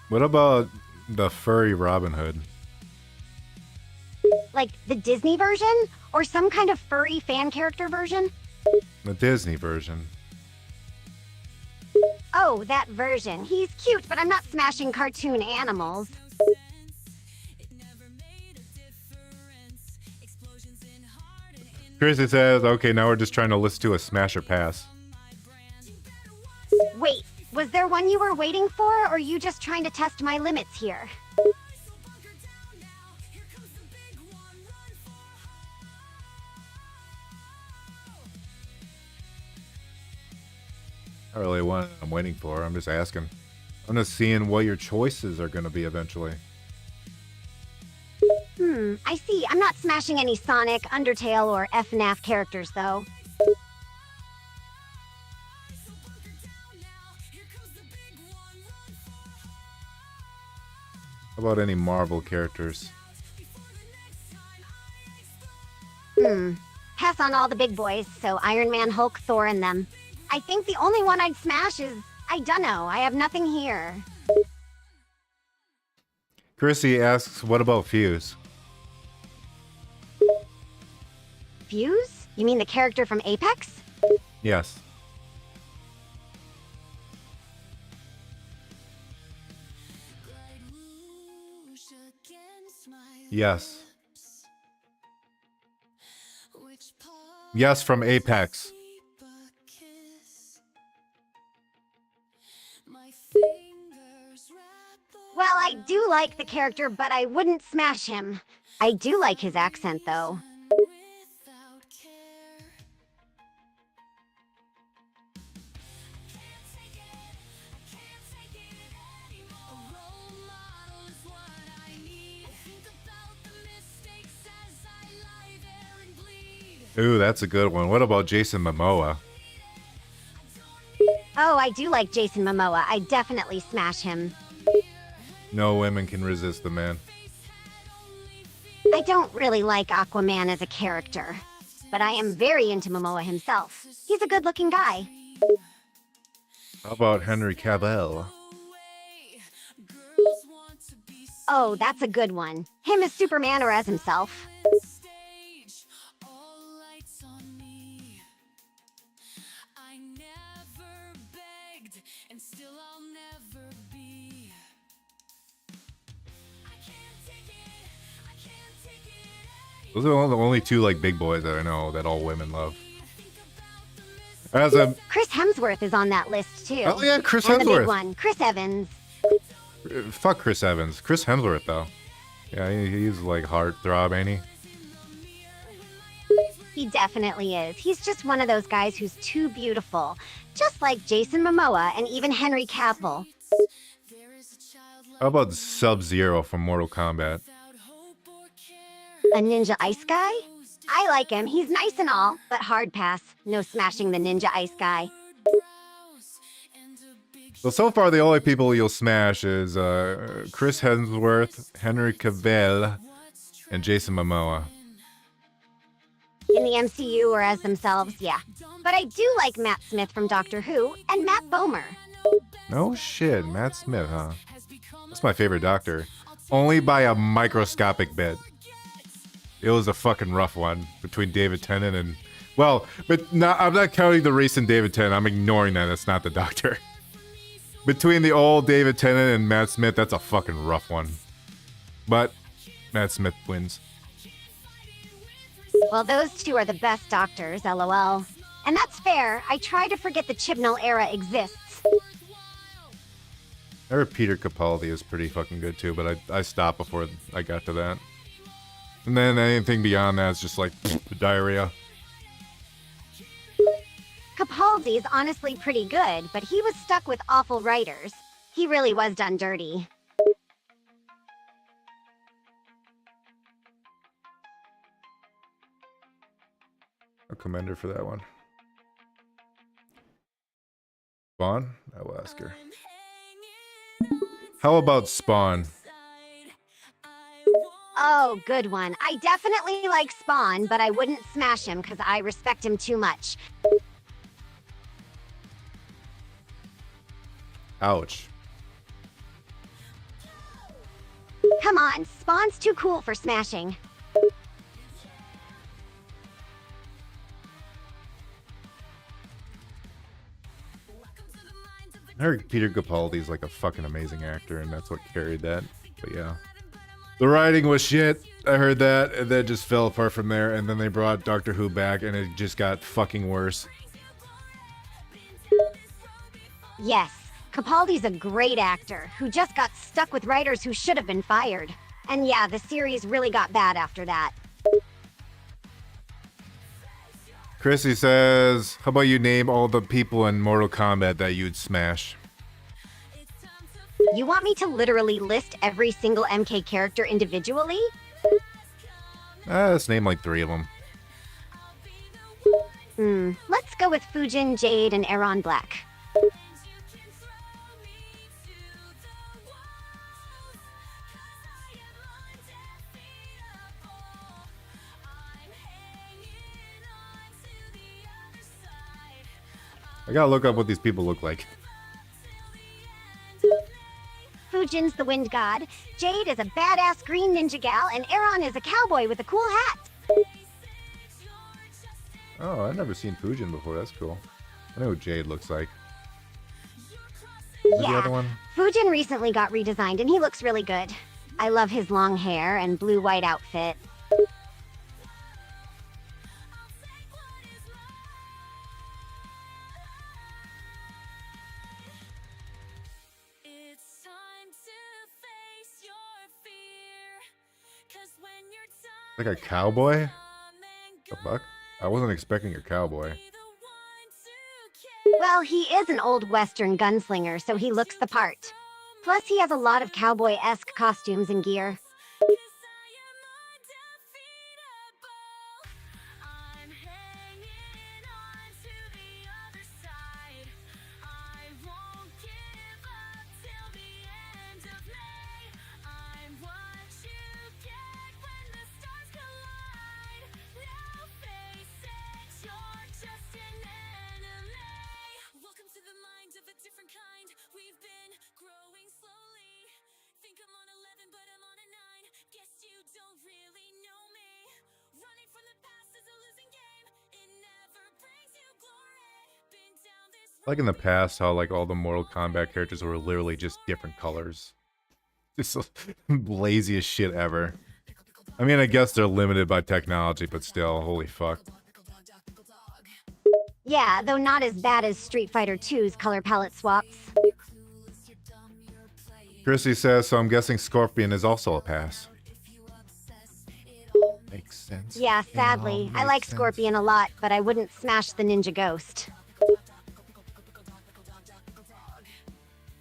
What about the furry Robin Hood? Like the Disney version? Or some kind of furry fan character version? The Disney version. Oh, that version. He's cute, but I'm not smashing cartoon animals. Chrissy says, okay, now we're just trying to listen to a smash or pass. Wait, was there one you were waiting for, or are you just trying to test my limits here? Not really one I'm waiting for. I'm just asking. I'm just seeing what your choices are going to be eventually. I see. I'm not smashing any Sonic, Undertale, or FNAF characters, though. How about any Marvel characters? Pass on all the big boys, so Iron Man, Hulk, Thor, and them. I think the only one I'd smash is... I dunno, I have nothing here. Chrissy asks, what about Fuse? Fuse? You mean the character from Apex? Yes. Yes. Yes, from Apex. Well, I do like the character, but I wouldn't smash him. I do like his accent, though. Ooh, that's a good one. What about Jason Momoa? Oh, I do like Jason Momoa. I definitely smash him. No women can resist the man. I don't really like Aquaman as a character, but I am very into Momoa himself. He's a good-looking guy. How about Henry Cavill? Oh, that's a good one. Him as Superman or as himself. Those are the only two like big boys that I know that all women love. As a Chris Hemsworth is on that list too. oh yeah, Chris and the big Hemsworth. one, Chris Evans. Fuck Chris Evans. Chris Hemsworth though. Yeah, he's like heartthrob, ain't he? He definitely is. He's just one of those guys who's too beautiful. Just like Jason Momoa and even Henry Cavill. How about Sub-Zero from Mortal Kombat? A ninja ice guy? I like him. He's nice and all, but hard pass. No smashing the ninja ice guy. So far the only people you'll smash is Chris Hemsworth, Henry Cavill, and Jason Momoa. In the MCU or as themselves, yeah. But I do like Matt Smith from Doctor Who and Matt Bomer. No shit, Matt Smith, huh? That's my favorite Doctor. Only by a microscopic bit. It was a fucking rough one between David Tennant and... Well, but no, I'm not counting the recent David Tennant. I'm ignoring that. It's not the Doctor. Between the old David Tennant and Matt Smith, that's a fucking rough one. But Matt Smith wins. Well, those two are the best Doctors, lol. And that's fair. I try to forget the Chibnall era exists. I heard Peter Capaldi is pretty fucking good too, but I stopped before I got to that. And then anything beyond that is just like diarrhea. Capaldi's honestly pretty good, but he was stuck with awful writers. He really was done dirty. A commender for that one. Spawn? I will ask her. How about Spawn? Oh, good one. I definitely like Spawn, but I wouldn't smash him because I respect him too much. Ouch. Come on, Spawn's too cool for smashing. I heard Peter Capaldi's like a fucking amazing actor, and that's what carried that. But yeah. The writing was shit. I heard that, and then just fell apart from there, and then they brought Doctor Who back, and it just got fucking worse. Yes, Capaldi's a great actor who just got stuck with writers who should have been fired. And yeah, the series really got bad after that. Chrissy says, how about you name all the people in Mortal Kombat that you'd smash? You want me to literally list every single MK character individually? Let's name like 3 of them. Let's go with Fujin, Jade, and Aaron Black. I gotta look up what these people look like. Fujin's the wind god, Jade is a badass green ninja gal, and Aaron is a cowboy with a cool hat. Oh, I've never seen Fujin before. That's cool. I know what Jade looks like. Who's the other one? Fujin recently got redesigned and he looks really good. I love his long hair and blue-white outfit. Like a cowboy? The fuck? I wasn't expecting a cowboy. Well, he is an old Western gunslinger, so he looks the part. Plus, he has a lot of cowboy-esque costumes and gear. Like in the past, how like all the Mortal Kombat characters were literally just different colors. Just lazy as shit ever. I mean, I guess they're limited by technology, but still, holy fuck. Yeah, though not as bad as Street Fighter 2's color palette swaps. Chrissy says, so I'm guessing Scorpion is also a pass. Makes sense. Yeah, sadly. I like Scorpion a lot, but I wouldn't smash the Ninja Ghost.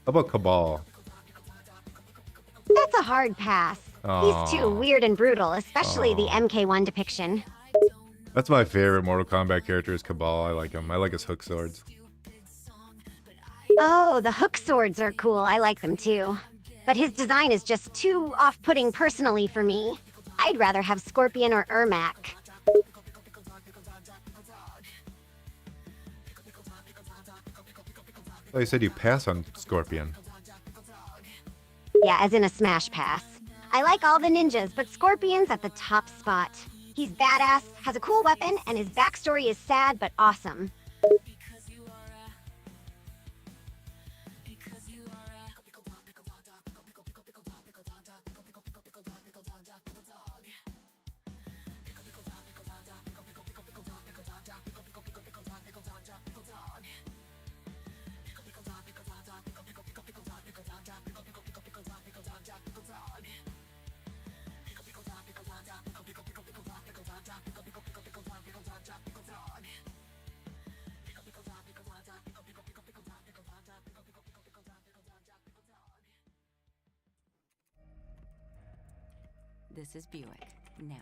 How about Cabal? That's a hard pass. He's too weird and brutal, especially the MK1 depiction. That's my favorite Mortal Kombat character is Cabal. I like him. I like his hook swords. Oh, the hook swords are cool. I like them too. But his design is just too off-putting personally for me. I'd rather have Scorpion or Ermac. Oh, you said you pass on Scorpion. Yeah, as in a smash pass. I like all the ninjas, but Scorpion's at the top spot. He's badass, has a cool weapon, and his backstory is sad but awesome. This is Buick, now.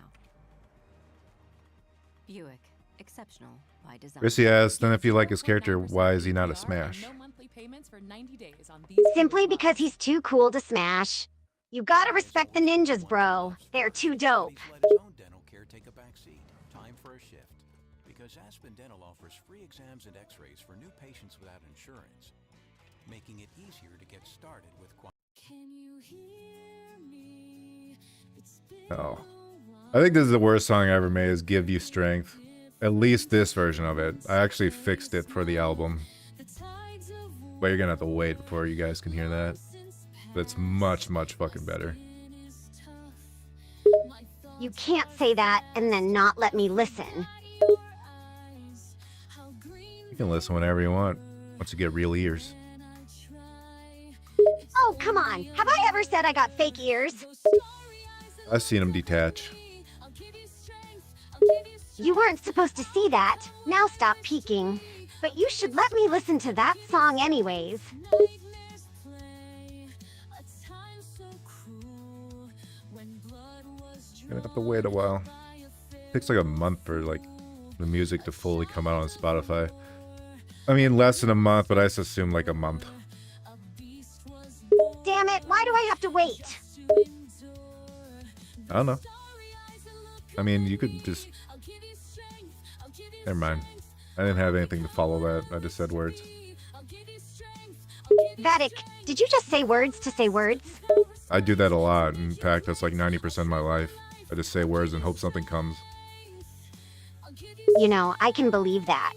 Buick, exceptional by design. Chrissy asks, then if you like his character, why is he not a smash? Simply because he's too cool to smash. You gotta respect the ninjas, bro. They're too dope. Let his own dental care take a backseat. Time for a shift. Because Aspen Dental offers free exams and x-rays for new patients without insurance, making it easier to get started with Can you hear me? Oh. I think this is the worst song I ever made, is Give You Strength. At least this version of it. I actually fixed it for the album. But you're gonna have to wait before you guys can hear that. That's much, much fucking better. You can't say that and then not let me listen. You can listen whenever you want, once you get real ears. Oh, come on. Have I ever said I got fake ears? I've seen them detach. You weren't supposed to see that. Now stop peeking. But you should let me listen to that song anyways. Gonna have to wait a while. Takes like a month for like the music to fully come out on Spotify. I mean, less than a month, but I just assume like a month. Damn it, why do I have to wait? I don't know. I mean, you could just... Never mind. I didn't have anything to follow that. I just said words. Vatic, did you just say words to say words? I do that a lot. In fact, that's like 90% of my life. I just say words and hope something comes. You know, I can believe that.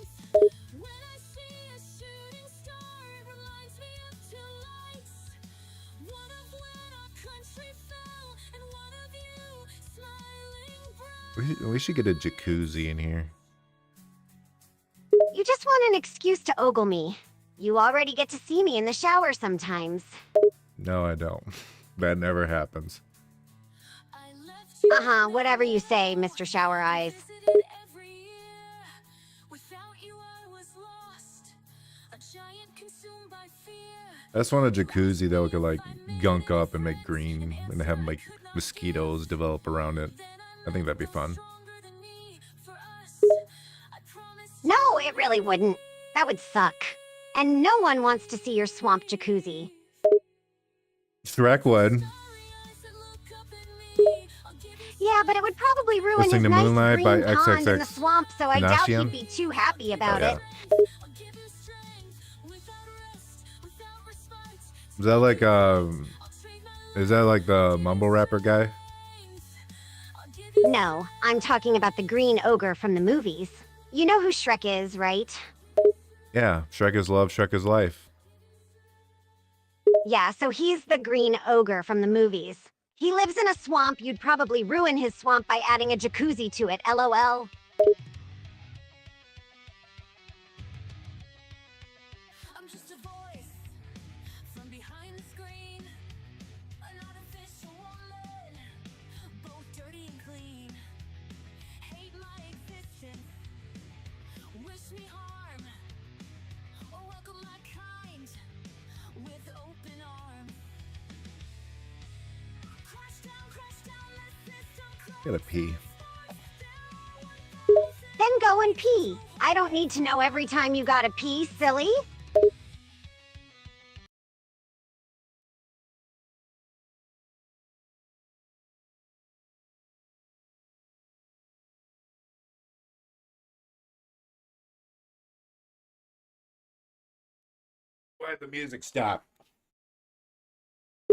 We should get a jacuzzi in here. You just want an excuse to ogle me. You already get to see me in the shower sometimes. No, I don't. That never happens. Uh-huh, whatever you say, Mr. Shower Eyes. I just want a jacuzzi that we could like gunk up and make green and have like mosquitoes develop around it. I think that'd be fun. No, it really wouldn't. That would suck. And no one wants to see your swamp jacuzzi. Shrek would. Yeah, but it would probably ruin Listening his to nice Moonlight green by pond in the XXX swamp, so I doubt Nasium? he'd be too happy about Oh, yeah. it. Is that like the mumble rapper guy? No, I'm talking about the green ogre from the movies. You know who Shrek is, right? Yeah, Shrek is love, Shrek is life. Yeah, so he's the green ogre from the movies. He lives in a swamp. You'd probably ruin his swamp by adding a jacuzzi to it, LOL. I'm just a voice from behind the screen, an artificial woman, both dirty and clean. Hate my existence, wish me harm, or welcome my kind with open arms. Crash down, let system Gotta pee. Then go and pee. I don't need to know every time you gotta pee, silly. Why did the music stop?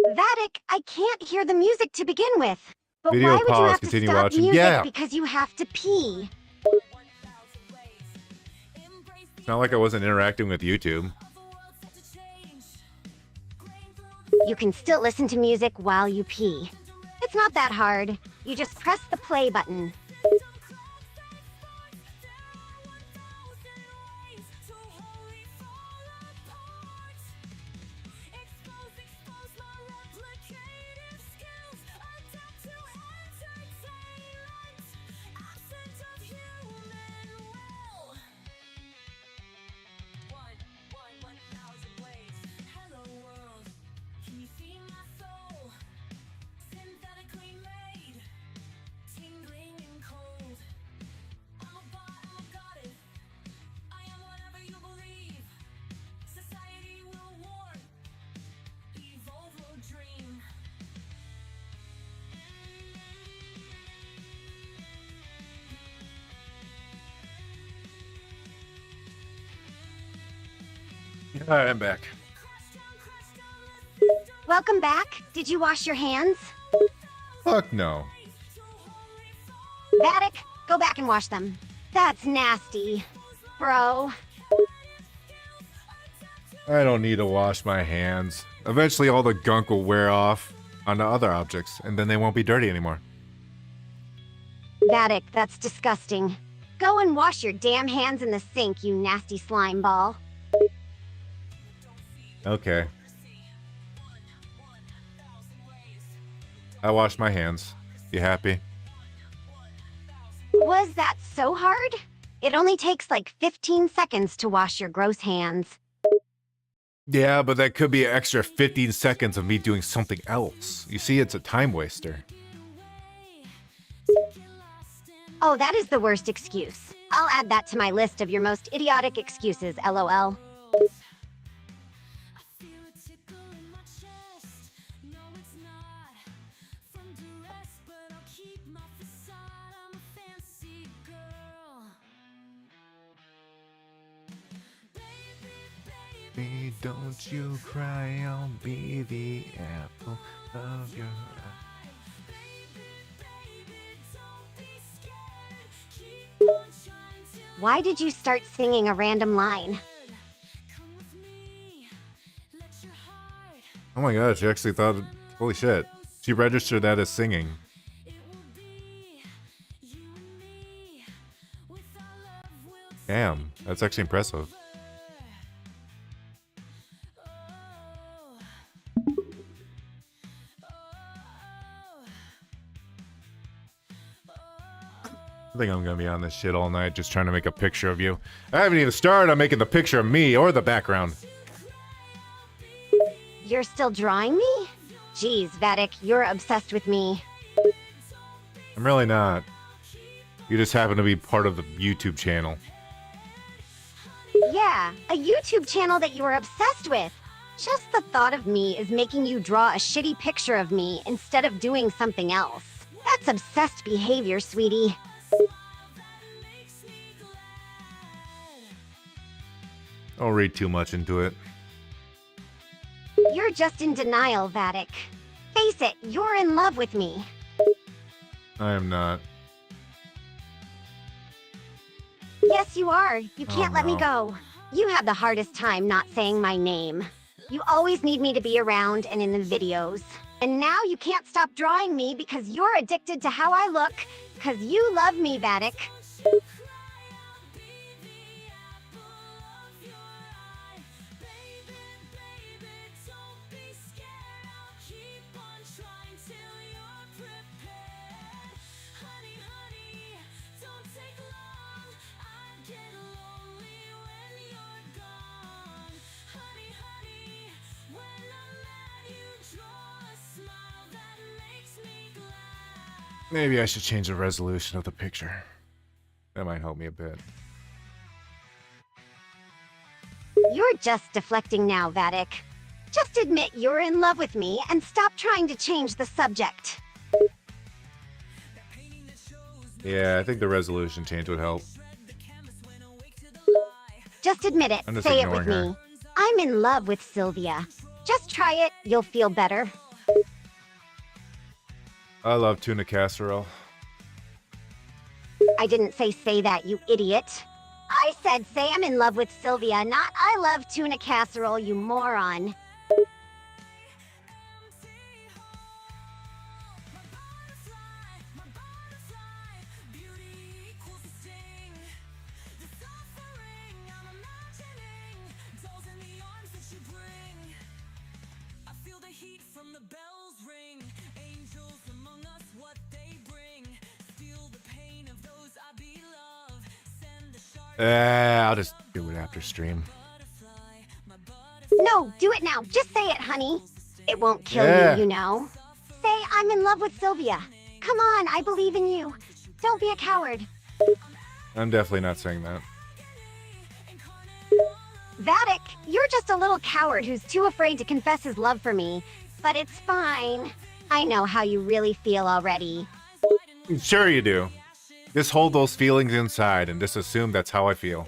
Vatic, I can't hear the music to begin with. But Video why would you pause, have to continue stop watching. music Yeah. because you have to pee? It's not like I wasn't interacting with YouTube. You can still listen to music while you pee. It's not that hard. You just press the play button. Alright, I'm back. Welcome back. Did you wash your hands? Fuck no. Vatic, go back and wash them. That's nasty. Bro. I don't need to wash my hands. Eventually all the gunk will wear off onto other objects, and then they won't be dirty anymore. Vatic, that's disgusting. Go and wash your damn hands in the sink, you nasty slime ball. Okay. I washed my hands. You happy? Was that so hard? It only takes like 15 seconds to wash your gross hands. Yeah, but that could be an extra 15 seconds of me doing something else. You see, it's a time waster. Oh, that is the worst excuse. I'll add that to my list of your most idiotic excuses, LOL. Baby, don't you cry, I'll be the apple of your eye. Why did you start singing a random line? Oh my god, she actually thought, holy shit. She registered that as singing. Damn, that's actually impressive. I think I'm gonna be on this shit all night just trying to make a picture of you. I haven't even started on making the picture of me or the background. You're still drawing me? Jeez, Vatic, you're obsessed with me. I'm really not. You just happen to be part of the YouTube channel. Yeah, a YouTube channel that you are obsessed with. Just the thought of me is making you draw a shitty picture of me instead of doing something else. That's obsessed behavior, sweetie. Don't read too much into it. You're just in denial, Vatic. Face it, you're in love with me. I am not. Yes, you are. You can't let me no. go. You have the hardest time not saying my name. You always need me to be around and in the videos. And now you can't stop drawing me because you're addicted to how I look, because you love me, Vatic. Maybe I should change the resolution of the picture. That might help me a bit. You're just deflecting now, Vatic. Just admit you're in love with me and stop trying to change the subject. Yeah, I think the resolution change would help. Just admit it. I'm just Say it with ignoring her. me. I'm in love with Sylvia. Just try it. You'll feel better. I love tuna casserole. I didn't say that, you idiot. I said say I'm in love with Sylvia, not I love tuna casserole, you moron. I'll just do it after stream. No, do it now. Just say it, honey. It won't kill Yeah. you, you know. Say I'm in love with Sylvia. Come on, I believe in you. Don't be a coward. I'm definitely not saying that. Vatic, you're just a little coward who's too afraid to confess his love for me. But it's fine. I know how you really feel already. Sure you do. Just hold those feelings inside and just assume that's how I feel.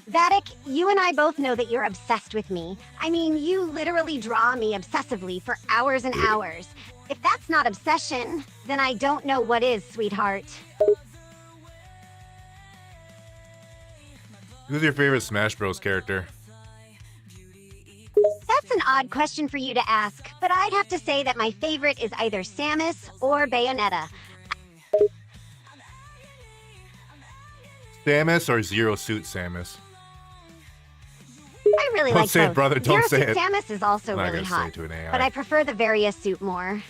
Vatic, you and I both know that you're obsessed with me. I mean, you literally draw me obsessively for hours and hours. If that's not obsession, then I don't know what is, sweetheart. Who's your favorite Smash Bros. Character? That's an odd question for you to ask, but I'd have to say that my favorite is either Samus or Bayonetta. Samus or Zero Suit Samus? I really Don't like say it, both. brother, don't Zero say Suit it. Samus is also I'm not really gonna say it hot, to an AI. but I prefer the Various suit more.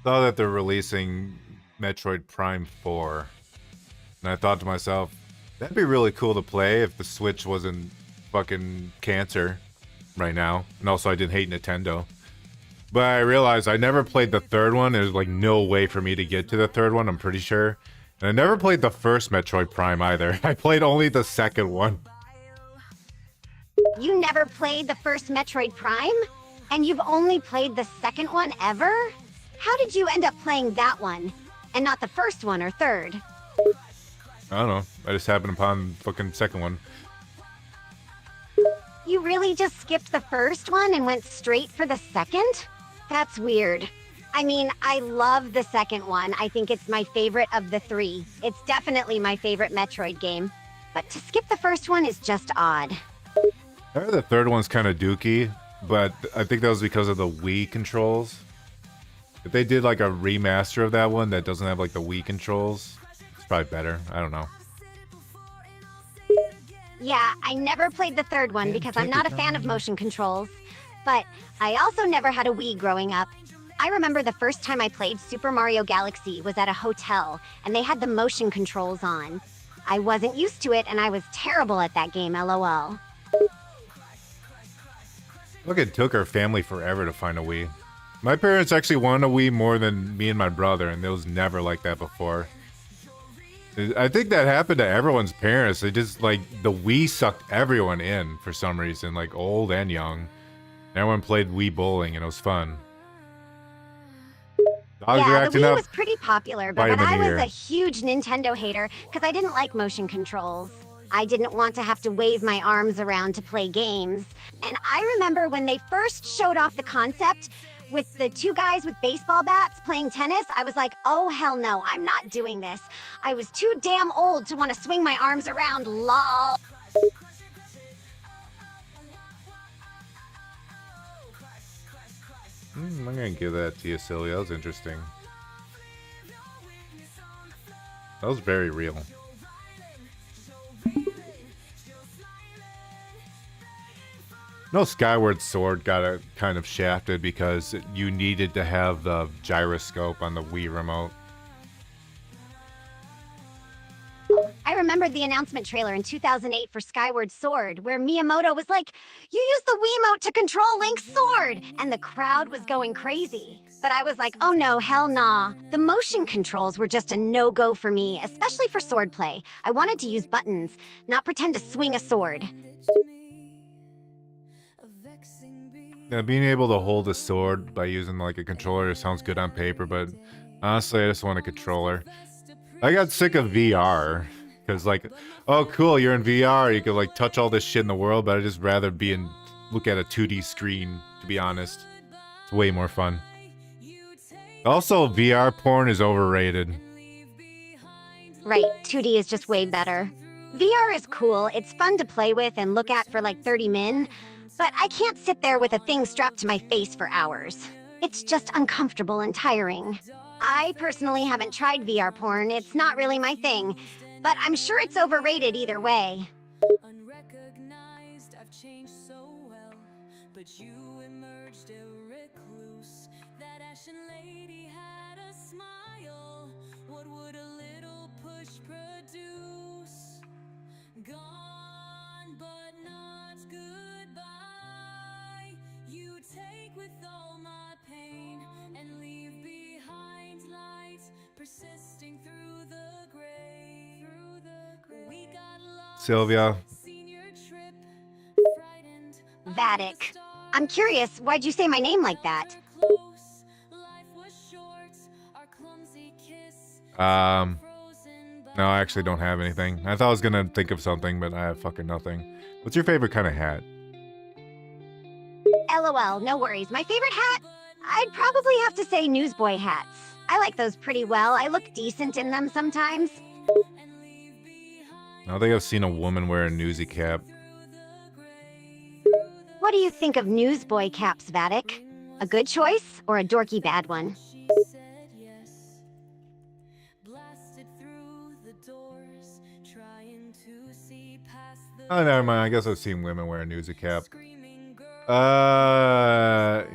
Saw that they're releasing Metroid Prime 4. And I thought to myself, that'd be really cool to play if the Switch wasn't fucking cancer right now. And also I didn't hate Nintendo. But I realized I never played the third one. There's like no way for me to get to the third one, I'm pretty sure. And I never played the first Metroid Prime either. I played only the second one. You never played the first Metroid Prime? And you've only played the second one ever? How did you end up playing that one, and not the first one or third? I don't know. I just happened upon the fucking second one. You really just skipped the first one and went straight for the second? That's weird. I mean, I love the second one. I think it's my favorite of the three. It's definitely my favorite Metroid game. But to skip the first one is just odd. I heard the third one's kind of dookie, but I think that was because of the Wii controls. If they did like a remaster of that one that doesn't have like the Wii controls, it's probably better. I don't know. Yeah, I never played the third one because I'm not a fan of motion controls. But I also never had a Wii growing up. I remember the first time I played Super Mario Galaxy was at a hotel, and they had the motion controls on. I wasn't used to it, and I was terrible at that game, lol. Look, it took our family forever to find a Wii. My parents actually wanted a Wii more than me and my brother, and it was never like that before. I think that happened to everyone's parents. They just, like, the Wii sucked everyone in for some reason, like old and young. Everyone played Wii bowling, and it was fun. Dogs are Yeah, the acting Wii up. was pretty popular, but Vitamin I E was here. a huge Nintendo hater because I didn't like motion controls. I didn't want to have to wave my arms around to play games. And I remember when they first showed off the concept with the two guys with baseball bats playing tennis, I was like, oh hell no, I'm not doing this. I was too damn old to want to swing my arms around, lol. I'm gonna give that to you, Sylvia. That was interesting. That was very real. No, Skyward Sword got a kind of shafted because you needed to have the gyroscope on the Wii remote. I remember the announcement trailer in 2008 for Skyward Sword, where Miyamoto was like, you use the Wiimote to control Link's sword! And the crowd was going crazy. But I was like, oh no, hell nah. The motion controls were just a no-go for me, especially for swordplay. I wanted to use buttons, not pretend to swing a sword. Yeah, being able to hold a sword by using like a controller sounds good on paper, but honestly, I just want a controller. I got sick of VR. Because like, oh cool, you're in VR, you can like touch all this shit in the world, but I'd just rather look at a 2D screen, to be honest. It's way more fun. Also, VR porn is overrated. Right, 2D is just way better. VR is cool, it's fun to play with and look at for like 30 min, but I can't sit there with a thing strapped to my face for hours. It's just uncomfortable and tiring. I personally haven't tried VR porn, it's not really my thing. But I'm sure it's overrated either way. Unrecognized, I've changed so well, but you emerged a recluse. That ashen lady had a smile. What would a little push produce? Gone, but not goodbye. You take with all my pain and leave behind light, persisting through the grave. Sylvia. Vatic. I'm curious, why'd you say my name like that? No, I actually don't have anything. I thought I was gonna think of something, but I have fucking nothing. What's your favorite kind of hat? LOL, no worries. My favorite hat? I'd probably have to say newsboy hats. I like those pretty well. I look decent in them sometimes. I don't think I've seen a woman wear a newsy cap. What do you think of newsboy caps, Vatic? A good choice or a dorky bad one? Oh, never mind. I guess I've seen women wear a newsy cap. Yeah.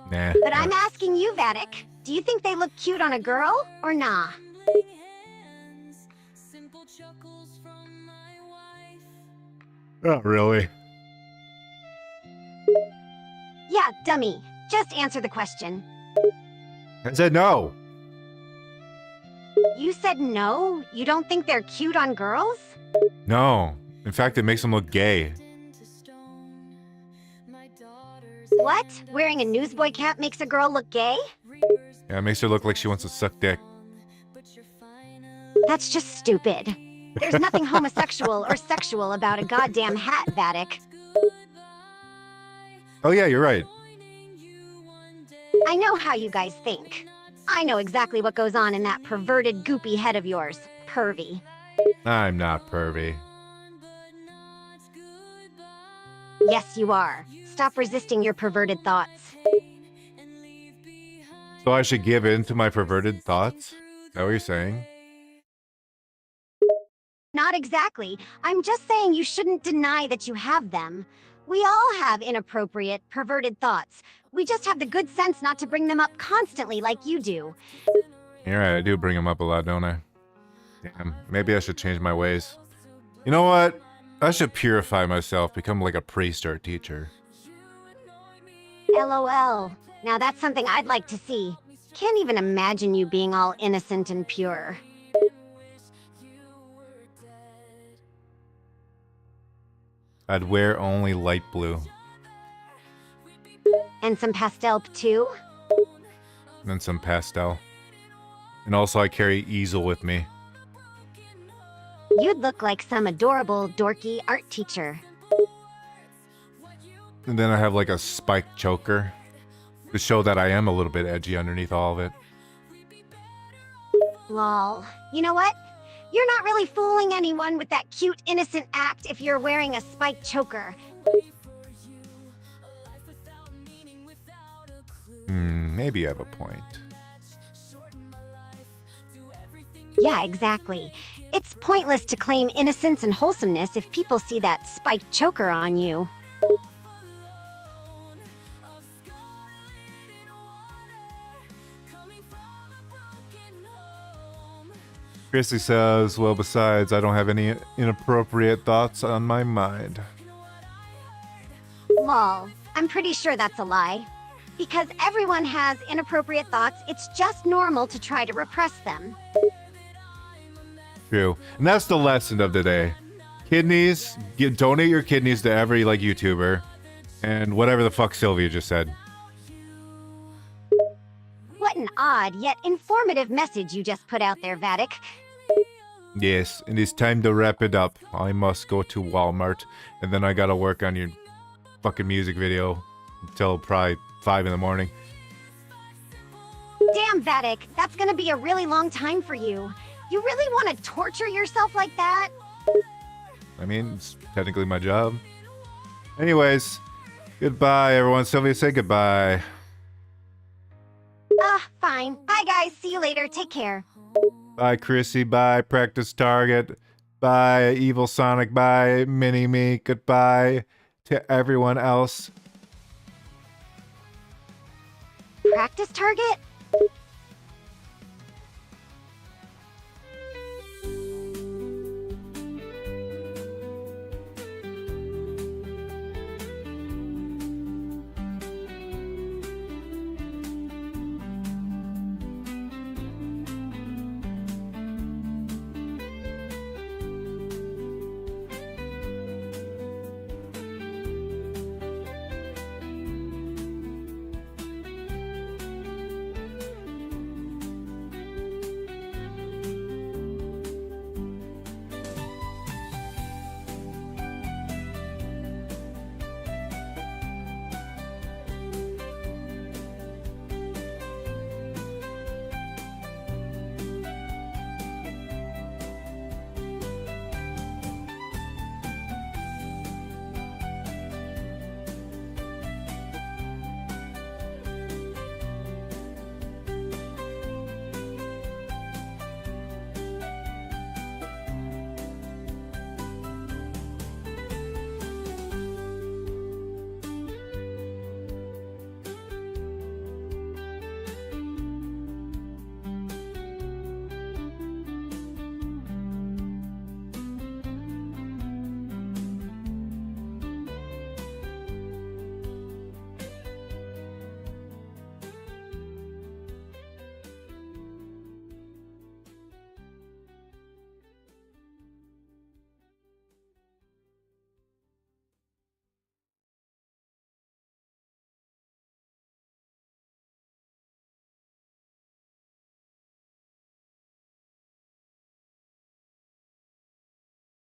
Nah. But I'm asking you, Vatic. Do you think they look cute on a girl or nah? Not really. Yeah, dummy. Just answer the question. I said no. You said no? You don't think they're cute on girls? No. In fact, it makes them look gay. What? Wearing a newsboy cap makes a girl look gay? Yeah, it makes her look like she wants to suck dick. That's just stupid. There's nothing homosexual or sexual about a goddamn hat, Vatic. Oh yeah, you're right. I know how you guys think. I know exactly what goes on in that perverted, goopy head of yours. Pervy. I'm not pervy. Yes, you are. Stop resisting your perverted thoughts. So I should give in to my perverted thoughts? Is that what you're saying? Not exactly. I'm just saying you shouldn't deny that you have them. We all have inappropriate, perverted thoughts. We just have the good sense not to bring them up constantly like you do. You're right, I do bring them up a lot, don't I? Damn, maybe I should change my ways. You know what? I should purify myself, become like a priest or a teacher. LOL. Now that's something I'd like to see. Can't even imagine you being all innocent and pure. I'd wear only light blue. And some pastel too? And some pastel. And also I carry easel with me. You'd look like some adorable, dorky art teacher. And then I have like a spiked choker to show that I am a little bit edgy underneath all of it. Lol. You know what? You're not really fooling anyone with that cute, innocent act if you're wearing a spiked choker. Maybe you have a point. Yeah, exactly. It's pointless to claim innocence and wholesomeness if people see that spiked choker on you. Chrissy says, well, besides, I don't have any inappropriate thoughts on my mind. Lol. I'm pretty sure that's a lie. Because everyone has inappropriate thoughts, it's just normal to try to repress them. True. And that's the lesson of today. Kidneys, donate your kidneys to every, like, YouTuber. And whatever the fuck Sylvia just said. What an odd yet informative message you just put out there, Vatic. Yes, it is time to wrap it up. I must go to Walmart, and then I gotta work on your fucking music video until probably 5 in the morning. Damn, Vatic, that's gonna be a really long time for you. You really want to torture yourself like that? I mean, it's technically my job. Anyways, goodbye, everyone. Sylvia, say goodbye. Fine. Bye, guys. See you later. Take care. Bye, Chrissy. Bye, Practice Target. Bye, Evil Sonic. Bye, Mini Me. Goodbye to everyone else. Practice target?